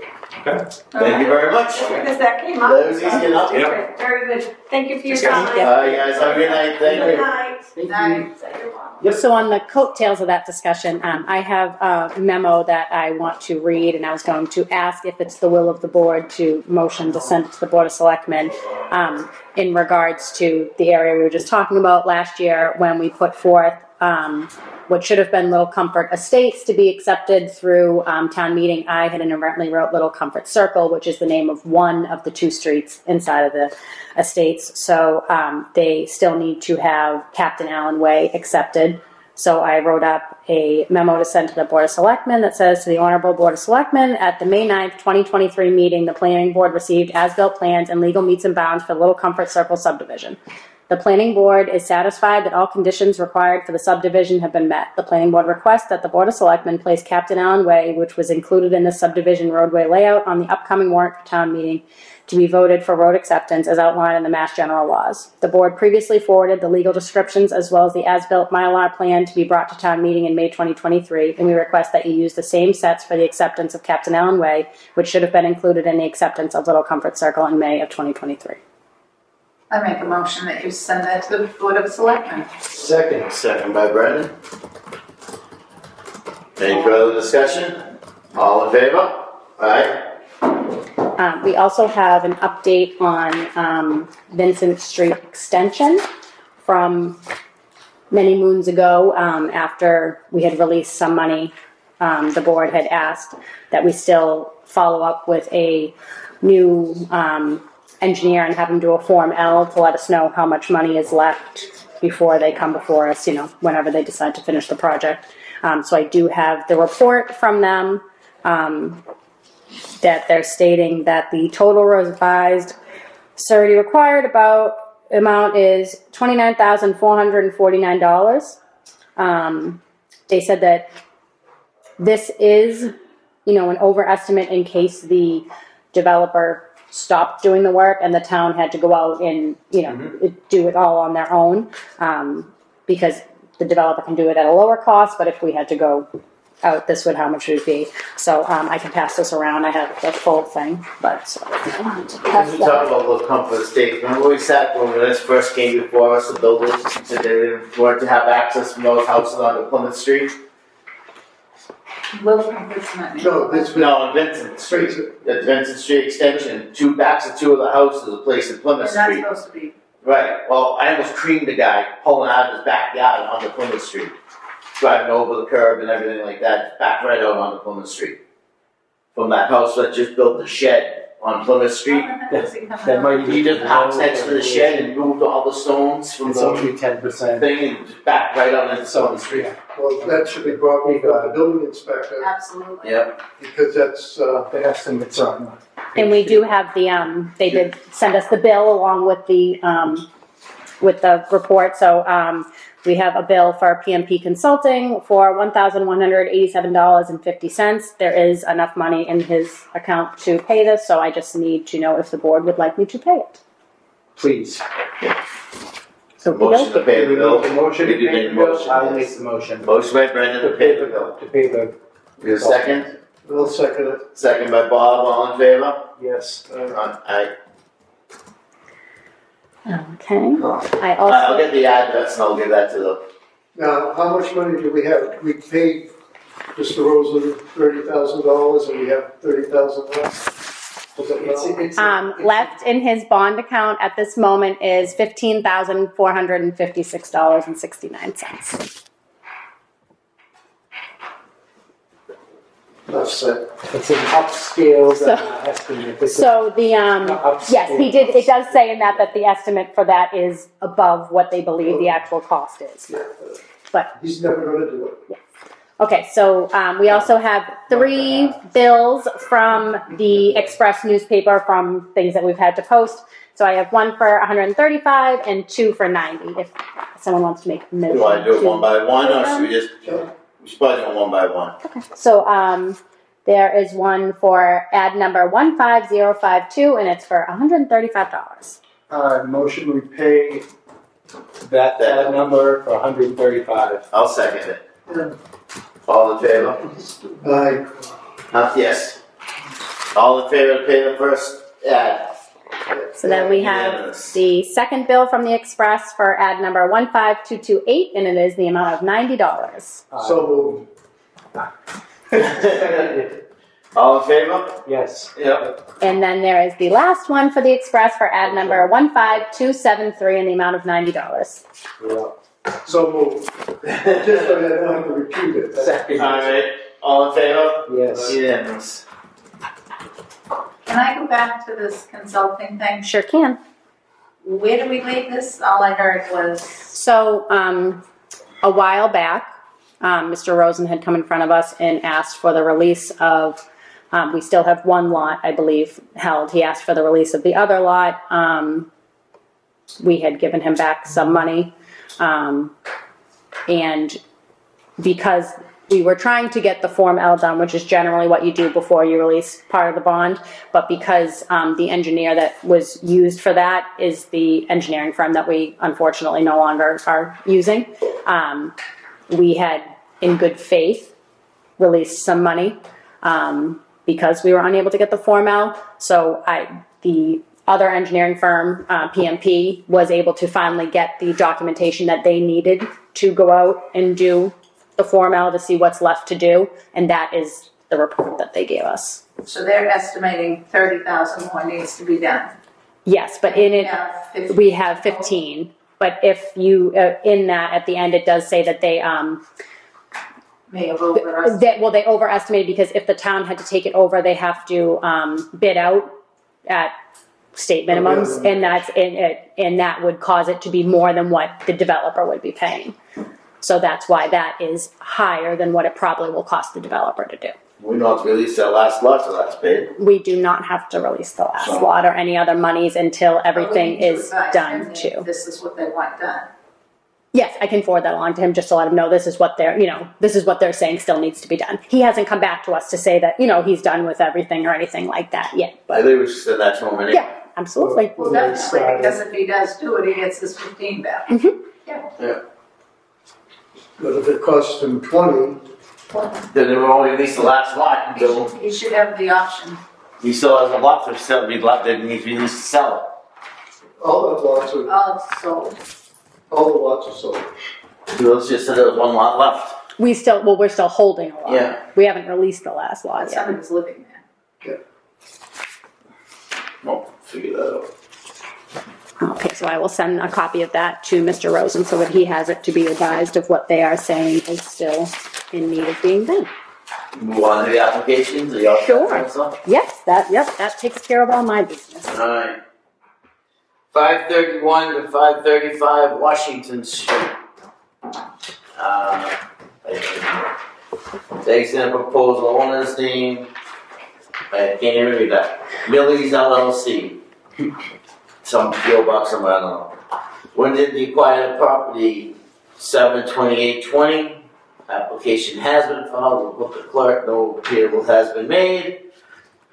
Okay. Thank you very much. Because that came up. That was easy enough. Yeah. Very good. Thank you for your Thanks, guys. time. Alright, guys, have a good night, thank Good you. night. Night. Is that your mom? So on the coattails of that discussion, I have a memo that I want to read, and I was going to ask if it's the will of the board to motion to send it to the Board of Selectmen in regards to the area we were just talking about last year when we put forth what should have been Little Comfort Estates to be accepted through town meeting. I had inadvertently wrote Little Comfort Circle, which is the name of one of the two streets inside of the estates. So they still need to have Captain Allen Way accepted. So I wrote up a memo to send to the Board of Selectmen that says, to the Honorable Board of Selectmen, at the May 9th, 2023 meeting, the Planning Board received as-built plans and legal meets and bounds for Little Comfort Circle subdivision. The Planning Board is satisfied that all conditions required for the subdivision have been met. The Planning Board requests that the Board of Selectmen place Captain Allen Way, which was included in the subdivision roadway layout, on the upcoming warrant for town meeting to be voted for road acceptance as outlined in the Mass General laws. The Board previously forwarded the legal descriptions as well as the as-built Mylar plan to be brought to town meeting in May 2023, and we request that you use the same sets for the acceptance of Captain Allen Way, which should have been included in the acceptance of Little Comfort Circle in May of 2023. I make a motion that you send that to the Board of Selectmen. Second. Second by Brendan. Any further discussion? All in favor? Alright. We also have an update on Vincent Street Extension from many moons ago. After we had released some money, the board had asked that we still follow up with a new engineer and have him do a Form L to let us know how much money is left before they come before us, whenever they decide to finish the project. So I do have the report from them that they're stating that the total revised surety required amount is $29,449. they said that this is, an overestimate in case the developer stopped doing the work and the town had to go out and, do it all on their own. Because the developer can do it at a lower cost, but if we had to go out, this would how much it would be. So, I can pass this around. I have the full thing, but so I wanted to pass We that. talk about low comfort estates. Remember we sat when this first came before us, the builders, said they didn't want to have access from those houses onto Plymouth Street? Little comfort's not. No, this was, No, on Vincent Street, at Vincent Street Extension, two backs of two of the houses, a place in Plymouth And that's Street. supposed to be, Right, well, I almost creamed a guy pulling out of his backyard onto Plymouth Street. Driving over the curb and everything like that, back right out onto Plymouth Street. From that house that just built the shed on Plymouth Street. That might He just parked next to the shed and moved all the stones from It's the only 10%. thing and just back right out into Plymouth Street. well, that should be brought before the building inspector, absolutely. Yep. because that's, The estimates on. And we do have the, they did send us the bill along with the report, so, we have a bill for PMP Consulting for $1,187.50. There is enough money in his account to pay this, so I just need to know if the board would like me to pay it. Please. So Motion to pay the bill. The motion to Did you pay make the a bill? motion? I'll Yes. make the motion. Motion by Brendan to pay the bill. To pay the, We have a second? I'll second it. Second by Bob, all in favor? yes. Aye. Okay. I I'll also, get the address and I'll give that to the, Now, how much money do we have? We paid Mr. Rosen $30,000 and we have $30,000 left. Was it not? left in his bond account at this moment is $15,456.69. Enough said. It's an upscale So- estimate. It's a- So the, yes, he did, it does say in that the estimate for that is above what they believe the actual cost is. Yeah, But, he's never gonna do it. okay, so, we also have 3 bills from the Express newspaper from things that we've had to post. So I have one for 135 and 2 for 90, if someone wants to make a motion. you wanna do it to- one by one or should we just, we should probably do it one by one. So, there is one for ad number 15052, and it's for $135. Motion we pay that number for 135. I'll second it. Yeah. All in favor? Aye. Yes. All in favor to pay the first ad? So then we have Unanimous. the second bill from the Express for ad number 15228, and it is the amount of $90. So moved. All in favor? Yes. Yep. And then there is the last one for the Express for ad number 15273, in the amount of $90. Yeah. So moved. Just so I don't have to repeat it. Second. Alright, all in favor? Yes. Unanimous. Can I go back to this consulting thing? Sure can. Where do we leave this? All I heard was, So, a while back, Mr. Rosen had come in front of us and asked for the release of, we still have one lot, I believe, held. He asked for the release of the other lot. We had given him back some money. And because we were trying to get the Form L done, which is generally what you do before you release part of the bond, but because the engineer that was used for that is the engineering firm that we unfortunately no longer are using, we had, in good faith, released some money because we were unable to get the Form L. So the other engineering firm, PMP, was able to finally get the documentation that they needed to go out and do the Form L to see what's left to do, and that is the report that they gave us. so they're estimating 30,000 more needs to be done. Yes, but in it, Yeah, 50. we have 15. But if you, in that, at the end, it does say that they, May have overestimated. they overestimated, because if the town had to take it over, they have to bid out at state minimums, and that's and that would cause it to be more than what the developer would be paying. So that's why that is higher than what it probably will cost the developer to do. We don't have to release that last lot till that's paid. We do not have to release the last So- lot or any other monies until everything But we need to is advise done them that too. This is what they want done. Yes, I can forward that along to him just to let him know this is what they're saying still needs to be done. He hasn't come back to us to say that, he's done with everything or anything like that yet. I But think we should send that to him anyway. yeah, absolutely. Well, definitely, because if he does do it, he gets his 15 back. But if it costs him 20, Then it will only release the last lot until He should have the option. he still has a lot to sell, be lot that needs to be released to sell. all the lots are, Also, all the lots are sold. So let's just say there was one lot left. We're still holding a lot. Yeah. We haven't released the last lot but yet. somebody's living there. Well, figure that out. Okay, so I will send a copy of that to Mr. Rosen so that he has it to be advised of what they are saying is still in need of being done. Move on to the applications, are y'all? Sure. Yes, that takes care of all my business. Alright. 531 to 535 Washington Street. They sent a proposal, owner's name, I can't even read that, Millie's LLC. Some PO box somewhere, I don't know. When did the acquired property? 7/28/20. Application has been filed with the clerk, no appeal has been made.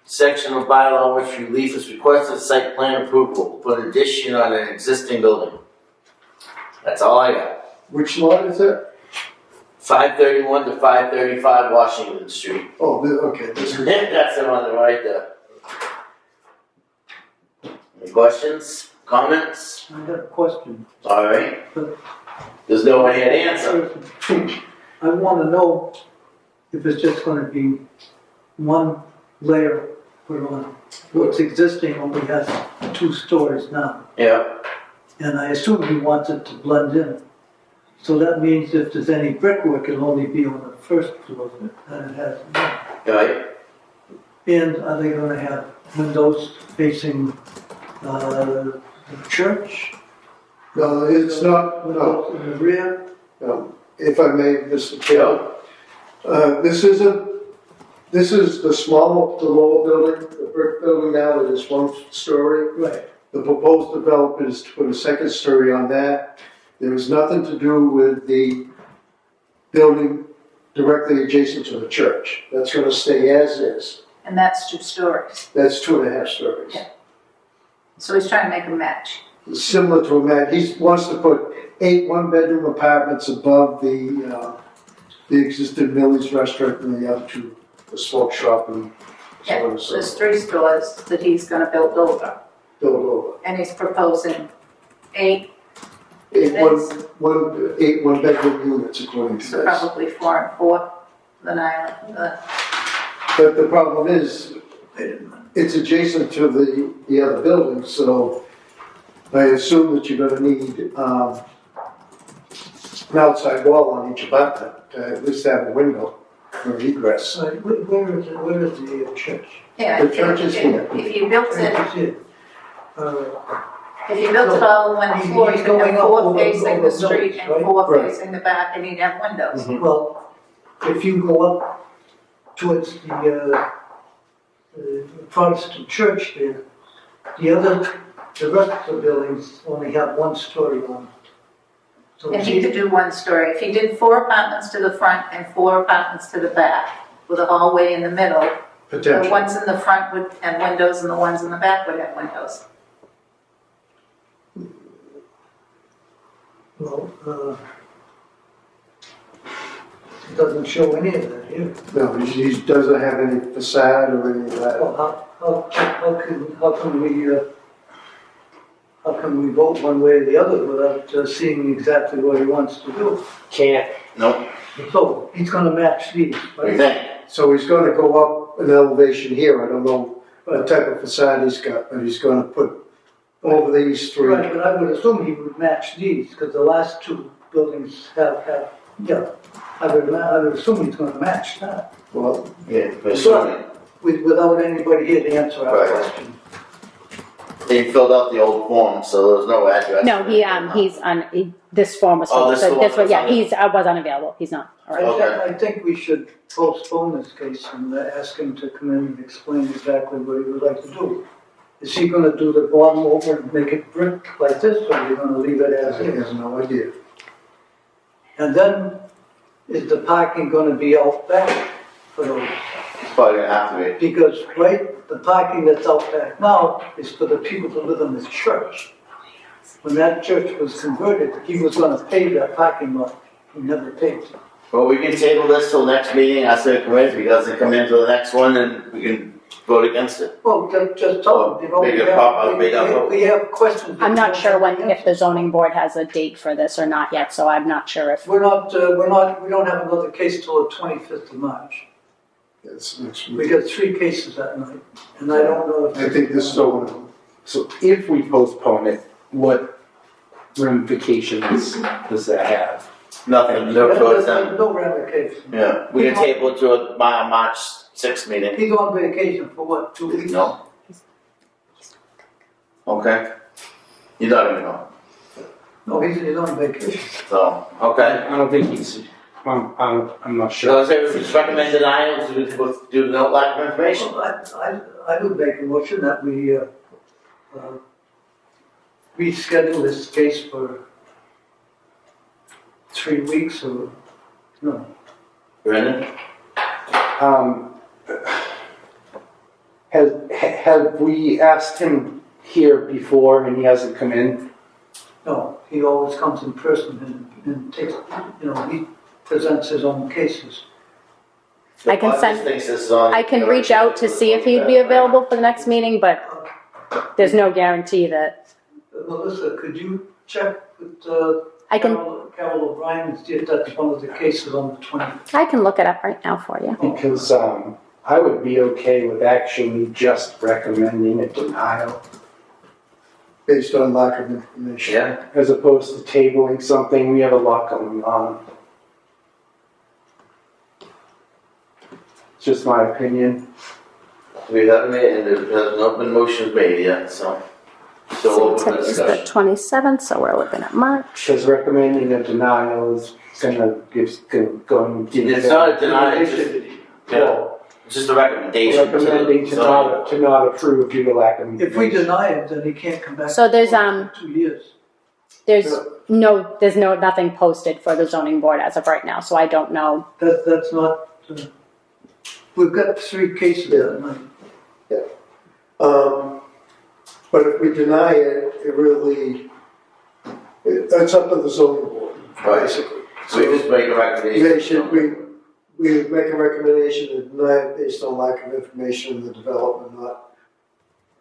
Section of bylaw which relief is requested, site plan approval, put addition on an existing building. That's all I got. Which lot is that? 531 to 535 Washington Street. Oh, okay, this is, That's the one right there. Any questions, comments? I got a question. All right. There's no way to answer. I wanna know if it's just gonna be one layer put on. What's existing only has 2 stories now, Yeah. and I assume he wants it to blend in. So that means if there's any brickwork, it'll only be on the first floor that it has now. Right. And are they gonna have windows facing, the church? no, it's not, no, Windows in the rear? no. If I may, Mr. Chair. This is the lower building, the brick building now, it is 1 story. Right. The proposed development is to put a 2nd story on that. There is nothing to do with the building directly adjacent to the church. That's gonna stay as is. And that's 2 stories. That's 2.5 stories. Yeah. So he's trying to make a match. Similar to a man, he wants to put 8 one-bedroom apartments above the existing Millie's restaurant and the other 2, the smoke shop and so on Yeah, and so there's forth. 3 stores that he's gonna build over. Build over. And he's proposing 8, 8 one-bedroom units according to so this. probably 4 and 4, the 9, But the problem is, it's adjacent to the other building, so I assume that you're gonna need, an outside wall on each apartment, to at least have a window for egress. Where is the church? Yeah, The church is here. if you built it, Church is here. if you built it all in one floor, you He's could going have up 4 over facing the those, street and right? 4 Right. facing the back, and he'd have windows. Well, if you go up towards the Protestant church there, the rest of the buildings only have 1 story on them. So And he could do 1 story. If he did 4 apartments to the front and 4 apartments to the back, with a hallway in the middle, the Potentially. ones in the front would have windows and the ones in the back would have windows. Well, it doesn't show any of that here. No, he doesn't have any facade or any of that. Well, how can we vote one way or the other without seeing exactly what he wants to do? Can't. Nope. So, he's gonna match these, What do you right? think? So he's gonna go up an elevation here, I don't know what type of facade he's got, but he's gonna put over these 3. Right, but I would assume he would match these, because the last 2 buildings have, yeah. I would assume he's gonna match that, Well, Yeah, assuming. without anybody here to answer our Right. question. They filled out the old form, so there was no address. No, this form was. Oh, this so form this was, was yeah, on was unavailable. He's not. All right. Okay. I think we should postpone this case and ask him to come in and explain exactly what he would like to do. Is he gonna do the bottom over and make it brick like this, or are you gonna leave it as he is? has no idea. And then, is the parking gonna be out back for those? It's probably gonna have to be. Because, right, the parking that's out back now is for the people who live in the church. When that church was converted, he was gonna pay that parking lot, he never paid. Well, we can table this till next meeting, ask him to come in, if he doesn't come in till the next one, then we can vote against it. Well, just tell them, you know, Make it pop up, make it up. we have questions. I'm not sure if the zoning board has a date for this or not yet, so I'm not sure if. We don't have another case till the 25th of March. It's next We week. got 3 cases that night, and I don't know if. I think this is over. So if we postpone it, what ramifications does that have? Nothing, no votes There's then. no ramification. Yeah, we can table it to a March 6th meeting. He's on vacation for what, 2 weeks? No? Okay. You don't even know, No, he's on vacation. so, okay. I don't think he's, I'm not So sure. let's say we just recommend denial, to do no lack of information. Well, I would make a motion that we reschedule this case for 3 weeks or, no. Brendan? Have we asked him here before and he hasn't come in? No, he always comes in person and takes, he presents his own cases. I can Bob send- just thinks this is on- I can reach out to see if he'd be available for the next meeting, but there's no guarantee that. Melissa, could you check with I can, Carol O'Brien and see if that's one of the cases on the 20th? I can look it up right now for you. Because I would be okay with actually just recommending a denial Based on lack of information. Yeah, as opposed to tabling something. We have a lot going on. It's just my opinion. we haven't made, and there's no open motions made yet, so. Still So open for today's the discussion. 27th, so we're looking at March. Because recommending a denial is gonna give. It's not a denial, it's just, yeah, it's just a recommendation. to the Recommending to zoning. not approve due to lack of information. If we deny it, then he can't come back. So there's, for 2 years. there's nothing posted for the zoning board as of right now, so I don't know. That's not, we've got 3 cases that night. But if we deny it, that's up to the zoning board, Right. basically. So we just make a recommendation. We would make a recommendation to deny it based on lack of information in the development, not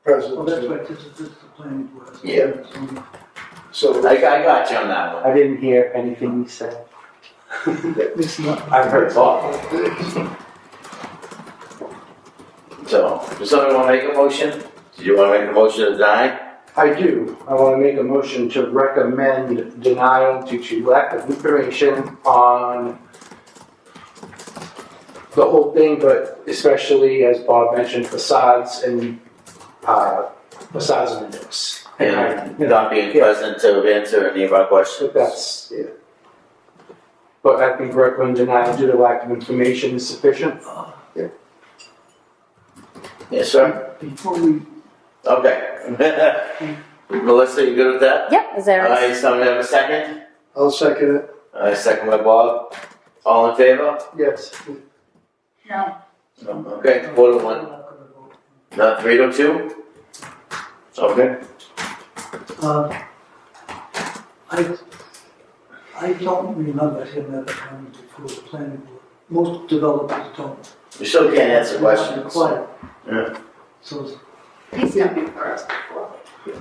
present. Well, that's right, this is the planning board. Yeah. So, I got you on that one. I didn't hear anything you said. It's not. I've heard talk. So, does somebody wanna make a motion? Do you wanna make a motion to deny? I do. I want to make a motion to recommend denial due to lack of information on the whole thing, but especially, as Bob mentioned, facades and facades and windows. And not being present to answer any of our questions? But that's, yeah. But I think recommend denial due to lack of information is sufficient. Yes, sir? Before we, Okay. Melissa, you good with that? Yep, is there? Alright, somebody have a second? I'll second it. I second by Bob. All in favor? Yes. No. Okay, 4 to 1. Not 3 to 2? Okay. I don't remember him ever coming before the planning board. Most developers don't. You still can't answer They're not questions. required. Yeah. So, He's gonna be first before.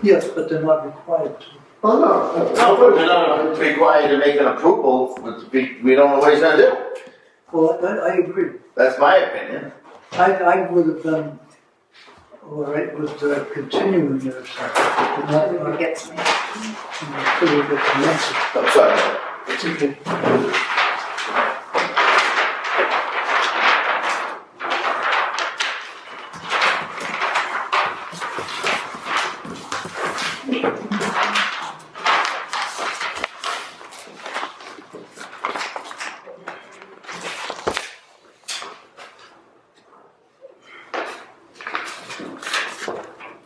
yes, but they're not required to. Oh, no. No, but we're not required to make an approval, we don't know what he's gonna do. Well, I agree. That's my opinion. I would have been all right with continuing it or something. But If it not, gets me. until we get the answer. I'm sorry. It's okay.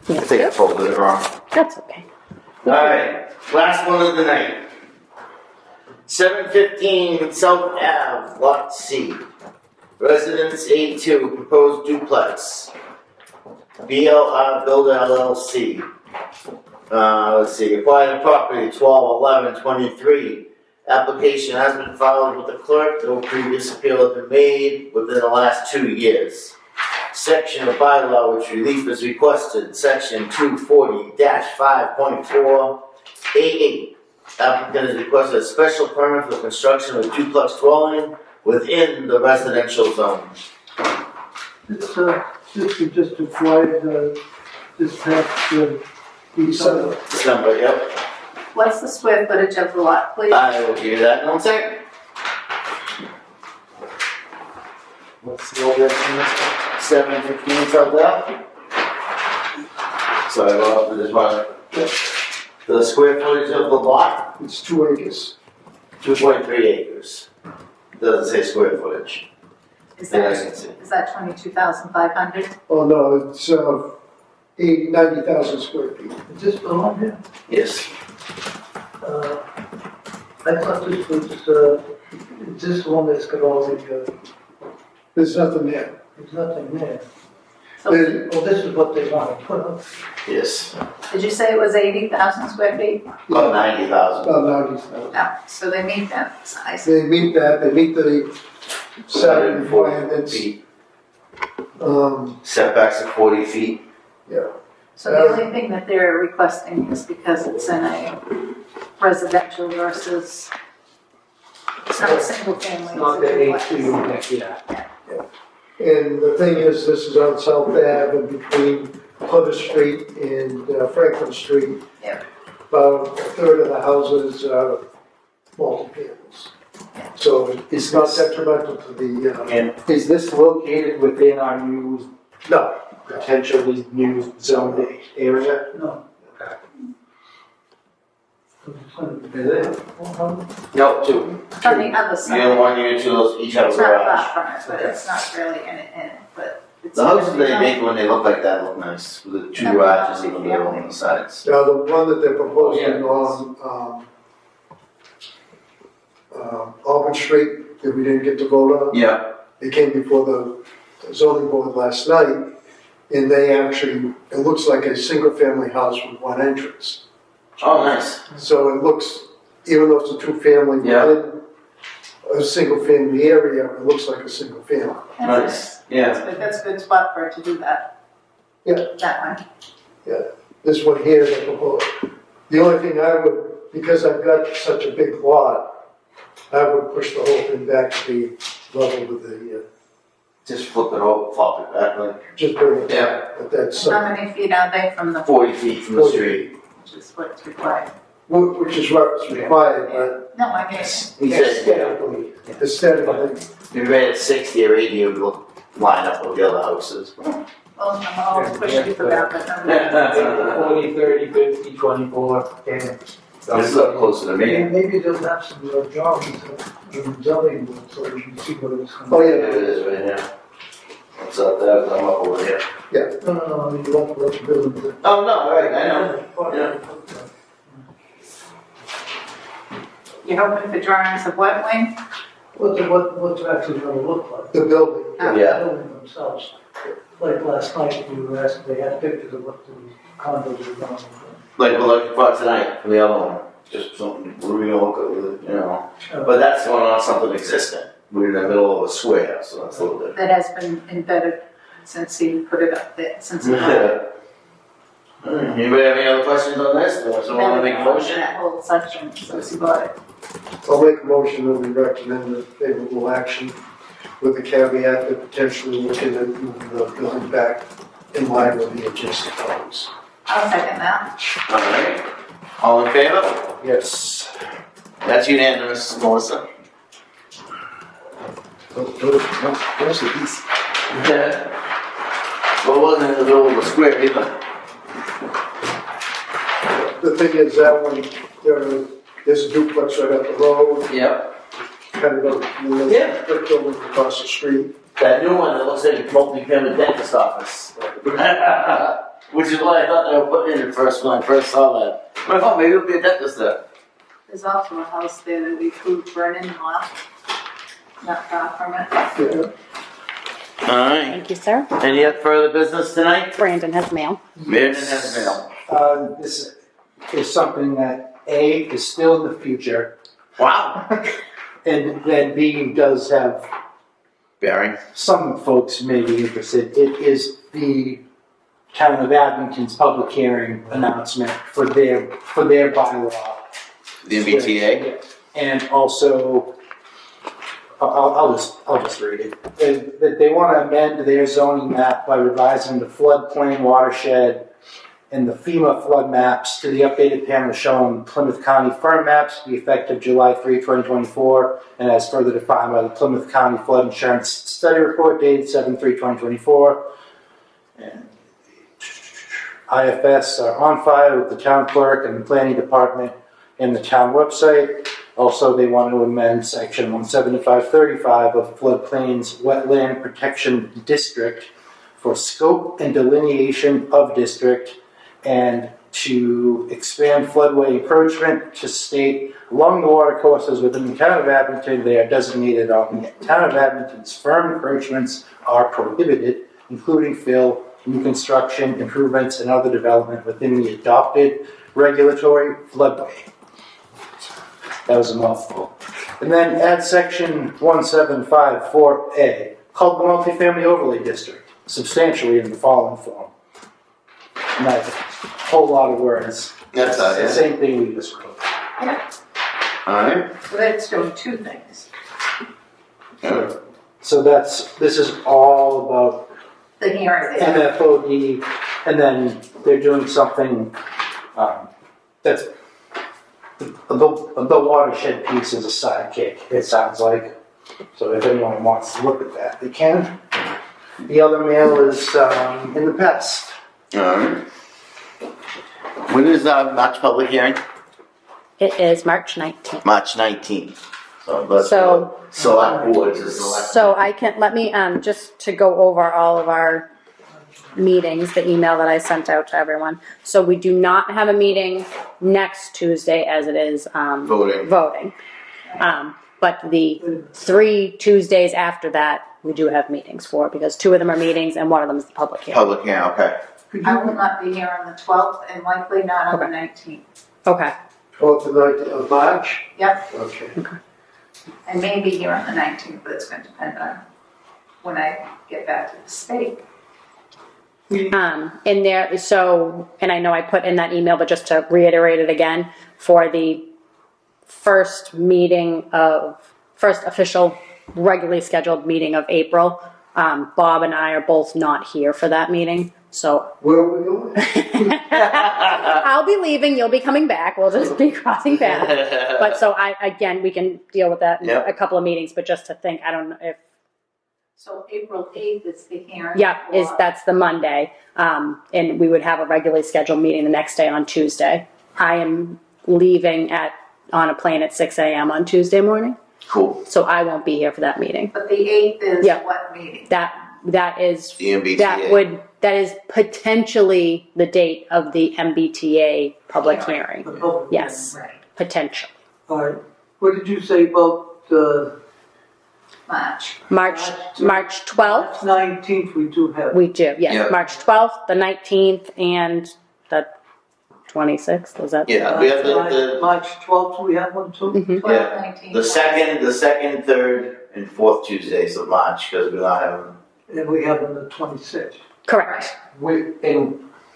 I think I folded it wrong. That's okay. Alright, last one of the night. 715 South Ave, Lot C. Residence A2, proposed duplex. BLR Builder LLC. Let's see, acquired property 12/11/23. Application has been filed with the clerk. No previous appeal has been made within the last 2 years. Section of bylaw which relief is requested, section 240-5.4 A8. Applicant has requested a special permit for the construction of a duplex dwelling within the residential zone. This we just acquired, this past, December. December, yep. What's the square footage of the lot, please? I will give you that in 1 second. What's the old estimate? 715 South Ave. Sorry about this one. The square footage of the lot, It's 2 acres. 2.3 acres. Doesn't say square footage. Is Yeah, I that, can see. is that 22,500? Oh, no, it's 90,000 square feet. Is this the one here? Yes. I thought this was, is this the one that's got all the, There's nothing there. there's nothing there. So, Oh, this is what they want to put up. Yes. did you say it was 80,000 square feet? About 90,000. About 90,000. No, so they meet that size. They meet that, they meet the side requirements. feet. Um, Setbacks of 40 feet. So the only thing that they're requesting is because it's in a residential versus, it's not a single family. it's Not a the duplex. A2, yeah. And the thing is, this is on South Ave and between Plymouth Street and Franklin Street. Yep. About a third of the houses are multi-families. So it's not detrimental to the, And Is this located within our new, no, potentially new zone area? No. no, two. It's on the other You side. don't want you to those each have a It's not garage. far from it, but it's not really in it, but it's. The houses they make when they look like that look nice, with the 2 garages in the middle on the sides. now the one that they're proposing Oh, on Auburn Street that we didn't get to vote on, Yeah. they came before the zoning board last night, and they actually, it looks like a single-family house with one entrance. Oh, nice. So it looks, even though it's a two-family Yeah. within a single-family area, it looks like a single family. Nice. Yeah. That's a good spot for it to do that. Yeah. That one. This one here, they proposed. The only thing I would, because I've got such a big lot, I would push the whole thing back to be level with the, Just flip it over, flop it back, like just bring it Yeah. back. But that's, How many feet are they from the, 40 feet from the street. which is what's required? which is what's required, but No, I mean, He said, aesthetically, aesthetically, if you made it 60 or 80, it would look, line up with the other houses. well, I'm always pushing for that, but I'm. 40, 30, 50, 24, 10. This is up closer to me. Maybe they'll have some drawings of zoning board so we can see what it's. oh There yeah, it is right here. What's up there? I'm up over here. No, you want to let the building. Oh, no, right, I know. You're hoping for drawings of what, Wayne? What's it actually gonna look like? the building. Yeah. The building themselves. Like last night, we were asked, they had pictures of what the condos were going to be. Like we're looking for tonight for the other one. Just something, we're gonna look at with it, you know. But that's going on something existing. We're in the middle of a square, so that's a little different. That has been embedded since he put it up there, since he. Anybody have any other questions on this? Someone want to make a motion? That whole section, since he bought it. I'll make a motion that we recommend a favorable action with the caveat that potentially looking at moving the building back in line with the adjacent homes. I'll second that. All right. All in favor? Yes. That's unanimous, Melissa. Where's the piece? Yeah. Well, it wasn't in the middle of a square either. The thing is, that one, there's a duplex right up the road, Yep. kind of a, Yeah. brick building across the street. That new one, it looks like a multi-family dentist office. Which is why I thought they were putting in it first when I first saw that. I thought maybe it would be a dentist there. There's also a house there that we approved burning lot, not far from it. Alright, Thank you, sir. any further business tonight? Brandon has mail. Brandon has mail. This is something that A, is still in the future, Wow. and then B, does have Barry. some folks may be interested. It is the Town of Abington's public hearing announcement for their bylaw. The MBTA? And also, I'll just read it. That they want to amend their zoning map by revising the floodplain watershed and the FEMA flood maps to the updated panel shown Plymouth County firm maps to be effective July 3, 2024, and as further defined by the Plymouth County Flood Insurance Study Report dated 7/3/2024. And IFS are on file with the town clerk and the planning department and the town website. Also, they want to amend section 17535 of floodplains wetland protection district for scope and delineation of district, and to expand floodway encroachment to state along the water courses within the town of Abington, they are designated on the town of Abington's firm encroachments are prohibited, including fill, new construction, improvements, and other development within the adopted regulatory floodway. That was a mouthful. And then add section 175.4a, called the multifamily overlay district, substantially in the following form. And that's a whole lot of words. That's It's the same thing we just wrote. Alright. So that's doing two things. So this is all about The hearing, MFOD, and then they're doing something, that's, the watershed piece is a sidekick, it sounds like. So if anyone wants to look at that, they can. The other mail is, in the past. Alright. When is our March public hearing? It is March 19th. March 19th. So let's So- select boards to select. So I can, let me, just to go over all of our meetings, the email that I sent out to everyone. So we do not have a meeting next Tuesday as it is, voting. But the 3 Tuesdays after that, we do have meetings for, because 2 of them are meetings and one of them is the public hearing. Public hearing, okay. I will not be here on the 12th and likely not on the 19th. Okay. 12th of March? Yep, Okay. I may be here on the 19th, but it's going to depend on when I get back to the state. In there, so, and I know I put in that email, but just to reiterate it again, for the first official regularly scheduled meeting of April, Bob and I are both not here for that meeting, so. Where are we going? I'll be leaving, you'll be coming back, we'll just be crossing paths. But so again, we can deal with that in Yep. a couple of meetings, but just to think, I don't know if, So April 8th is the hearing. that's the Monday. And we would have a regularly scheduled meeting the next day on Tuesday. I am leaving on a plane at 6 a.m. on Tuesday morning, Cool. so I won't be here for that meeting. But the 8th is Yep. what meeting? That is, The MBTA. that is potentially the date of the MBTA public Hearing. hearing. The public Yes, Right, potentially. All right, what did you say about, March. March 12th, March 19th, we do have. we do, yes, Yeah. March 12th, the 19th, and the 26th, was that? Yeah, we have the March 12th, we have one too? Mhm. 12th, Yeah. 19th. the second, third, and fourth Tuesdays of March, because we're not having. And we have on the 26th. Correct.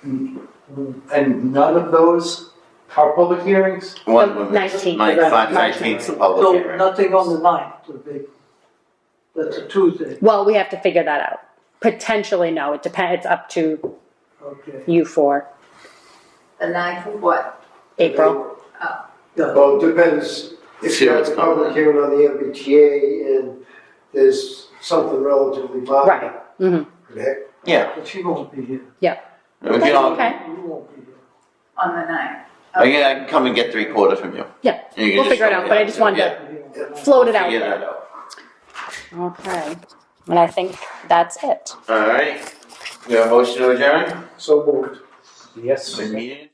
And none of those are public hearings? One The woman. 19th. March March 19th is the public So hearing. nothing on the 9th, would be, that's a Tuesday, Well, we have to figure that out. Potentially, no, it depends, it's up to okay. you for The 9th of what? April. Yeah. Well, it depends if See you have what's a going public on. hearing on the MBTA and there's something relatively minor. Right. Mhm. Correct? Yeah. But she won't be here. We can all, Okay. You won't be here. On the 9th. I can come and get 3/4 from you. Yeah, And you can we'll just figure it show out, me but how I to just do it. wanted Yeah. to float it out Figure there. that out. Okay, and I think that's it. All right. We have a motion to adjourn? So moved. Yes. The meeting?